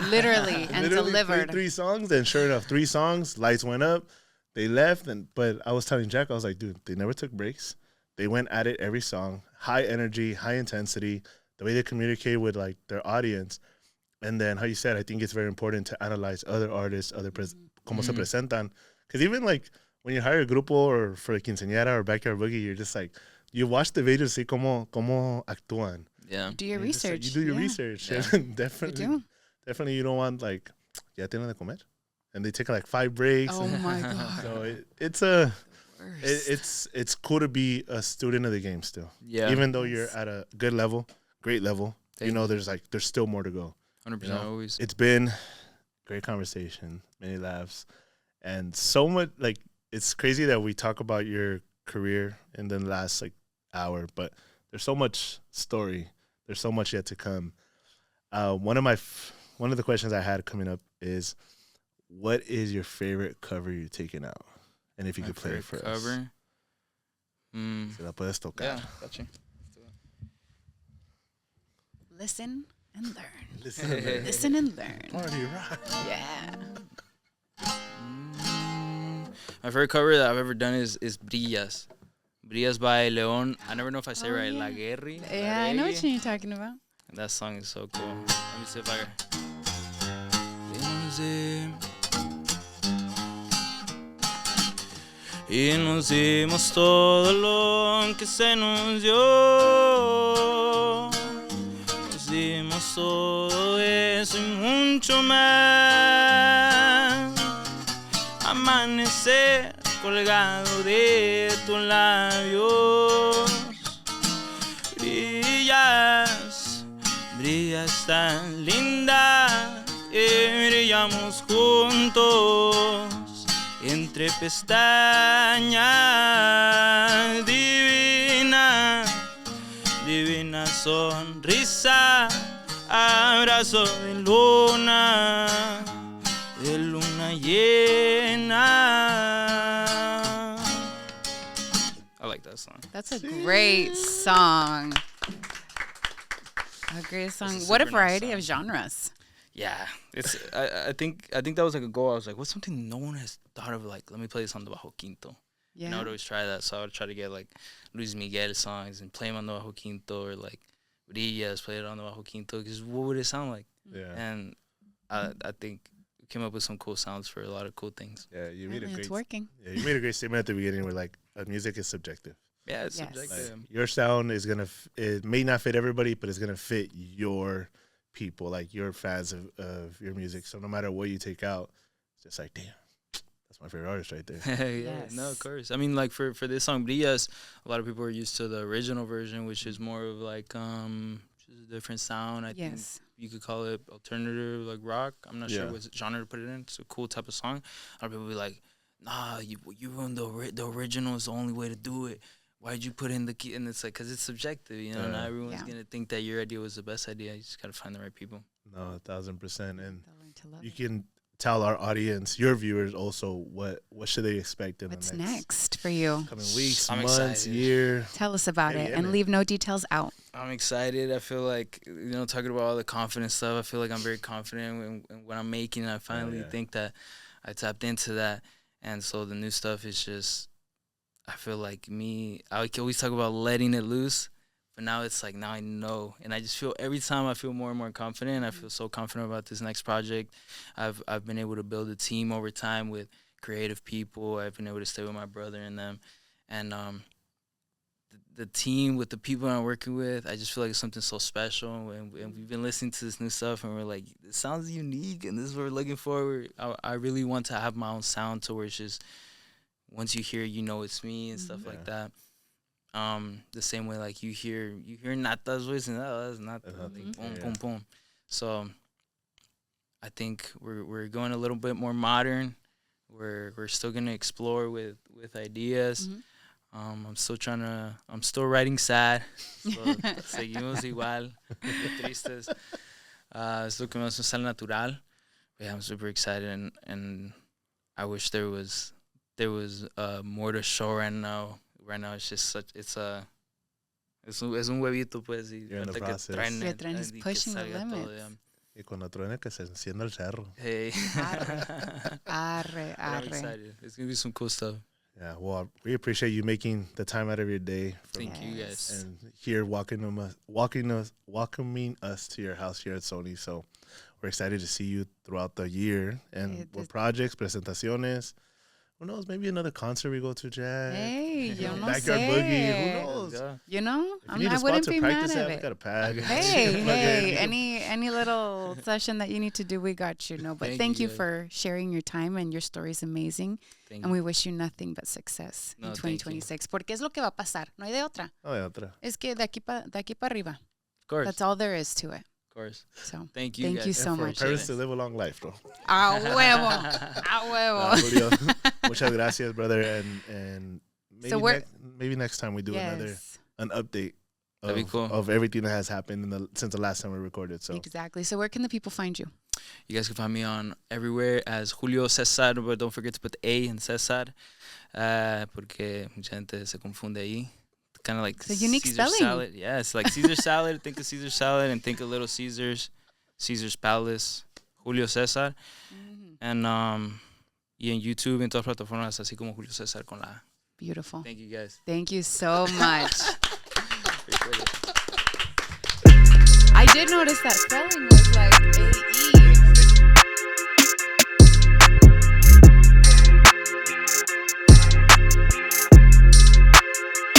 Speaker 3: Literally, and delivered.
Speaker 2: Played 3 songs, and sure enough, 3 songs. Lights went up. They left, but I was telling Jack, I was like, dude, they never took breaks. They went at it every song, high energy, high intensity. The way they communicate with like their audience, and then how you said, I think it's very important to analyze other artists, cómo se presentan, because even like when you hire a grupo or for a quinceañera or backyard boogie, you're just like you watch the videos, see cómo actúan.
Speaker 1: Yeah.
Speaker 3: Do your research.
Speaker 2: Like, you do your research. Yeah. Definitely you don't want like, ya tienen de comer? And they take like 5 breaks.
Speaker 3: Oh my God.
Speaker 2: So it's cool to be a student of the game still.
Speaker 1: Yeah.
Speaker 2: Even though you're at a good level, great level, there's still more to go.
Speaker 1: 100% always.
Speaker 2: It's been great conversation, many laughs, and so much like it's crazy that we talk about your career in the last like hour, but there's so much story. There's so much yet to come. One of the questions I had coming up is, what is your favorite cover you've taken out? And if you could play it for us.
Speaker 1: Cover?
Speaker 2: Se la puedes tocar.
Speaker 1: Yeah, gotcha.
Speaker 3: Listen and learn.
Speaker 2: Listen and learn.
Speaker 3: Listen and learn.
Speaker 2: Party rock.
Speaker 3: Yeah.
Speaker 1: My favorite cover that I've ever done is Brillas. Brillas by León. I never know if I say it right.
Speaker 3: Yeah.
Speaker 1: La Guerri.
Speaker 3: Yeah, I know what you're talking about.
Speaker 1: That song is so cool. Let me see if I Y nos dimos todo lo que se nos dio. Nos dimos todo eso y mucho más. Amanecer colgado de tus labios. Brillas, brillas tan linda. Y brillamos juntos. Entre pestañas, divina, divina sonrisa, abrazo de luna llena. I like that song.
Speaker 3: That's a great song. A great song. What a variety of genres.
Speaker 1: Yeah, it's. I think that was like a goal. I was like, what's something no one has thought of? Like, let me play this on the Bajo Quinto.
Speaker 3: Yeah.
Speaker 1: And I would always try that. So I would try to get like Luis Miguel songs and play them on the Bajo Quinto, or like Brillas, play it on the Bajo Quinto. Because what would it sound like?
Speaker 2: Yeah.
Speaker 1: And I think we came up with some cool sounds for a lot of cool things.
Speaker 2: Yeah, you made
Speaker 3: It's working.
Speaker 2: Yeah, you made a great statement at the beginning where like music is subjective.
Speaker 1: Yeah, it's
Speaker 3: Yes.
Speaker 1: subjective.
Speaker 2: Like, your sound is it may not fit everybody, but it's gonna fit your people, like your fans of your music. So no matter what you take out, it's just like, damn, that's my favorite artist right there.
Speaker 1: Yeah,
Speaker 3: Yes.
Speaker 1: no, of course. I mean, like for this song Brillas, a lot of people are used to the original version, which is more of like just a different sound. I think you could call it alternative, like rock. I'm not sure what genre to put it in. It's a cool type of song. A lot of people be like, nah, you ruined the original is the only way to do it. Why'd you put in the key? And it's like, because it's subjective, you know, not everyone's going to think that your idea was the best idea. You just got to find the right people.
Speaker 2: No, 1,000%. And you
Speaker 3: it.
Speaker 2: can tell our audience, your viewers also, what should they expect in
Speaker 3: What's
Speaker 2: the next
Speaker 3: next for you?
Speaker 2: coming weeks,
Speaker 1: I'm
Speaker 2: months,
Speaker 1: excited.
Speaker 2: year.
Speaker 3: Tell us about
Speaker 2: Maybe
Speaker 3: it and leave no details out.
Speaker 1: I'm excited. I feel like, you know, talking about all the confidence stuff, I feel like I'm very confident in what I'm making. I finally think that I tapped into that. And so the new stuff is just, I feel like I always talk about letting it loose, but now it's like, now I know. And I just feel every time I feel more and more confident. I feel so confident about this next project. I've been able to build a team over time with creative people. I've been able to stay with my brother and them. And the team with the people I'm working with, I just feel like it's something so special. And we've been listening to this new stuff, and we're like, it sounds unique, and this is what we're looking for. I really want to have my own sound to where it's just, once you hear, you know it's me and stuff like that. The same way, like you hear Nata's voice, and that's not like, boom, boom, boom. So I think we're going a little bit more modern. We're still gonna explore with ideas. I'm still writing sad. So seguimos igual, tristes. Esto que más sale natural. But yeah, I'm super excited, and I wish there was more to show right now. Right now, it's just Es un huevito, pues. Y
Speaker 2: You're in the process.
Speaker 3: You're pushing the limits.
Speaker 2: Y cuando truene que se encienda el cerro.
Speaker 1: Hey.
Speaker 3: Arre.
Speaker 1: I'm excited. It's going to be some cool stuff.
Speaker 2: Yeah, well, we appreciate you making the time out of your day.
Speaker 1: Thank you guys.
Speaker 2: And here welcoming us to your house here at Sony. So we're excited to see you throughout the year and with projects, presentaciones. Who knows? Maybe another concert we go to, Jack.
Speaker 3: Hey, yo no
Speaker 2: Backyard
Speaker 3: sé.
Speaker 2: Boogie. Who knows?
Speaker 1: Yeah.
Speaker 3: You know,
Speaker 2: I
Speaker 3: wouldn't be mad at
Speaker 2: We
Speaker 3: it.
Speaker 2: got a pad.
Speaker 3: Hey, any little session that you need to do, we got you. No, but thank you for sharing your time, and your story is amazing. And we wish you nothing but success in 2026. Porque es lo que va a pasar. No hay de otra.
Speaker 2: No hay otra.
Speaker 3: Es que de aquí para arriba.
Speaker 1: Of course.
Speaker 3: That's all there is to it.
Speaker 1: Of course.
Speaker 3: So
Speaker 1: thank you
Speaker 3: Thank you so much.
Speaker 2: Parents to live a long life, bro.
Speaker 3: A huevo.
Speaker 2: Julio, muchas gracias, brother. And maybe,
Speaker 3: So
Speaker 2: maybe next time we do an update of everything that has happened since the last time we recorded. So
Speaker 3: Exactly. So where can the people find you?
Speaker 1: You guys can find me on everywhere as Julio Caesar, but don't forget to put the A in Cesar, porque mucha gente se confunde ahí. Kind of like
Speaker 3: it's a unique
Speaker 1: Caesar
Speaker 3: spelling.
Speaker 1: salad. Yeah, it's like Caesar salad. Think of Caesar salad and think of Little Caesars, Caesar's Palace, Julio Cesar. And y en YouTube, en todas las plataformas, así como Julio Cesar con la A.
Speaker 3: Beautiful.
Speaker 1: Thank you guys.
Speaker 3: Thank you so much.
Speaker 1: Appreciate it.
Speaker 3: I did notice that spelling was like A-E.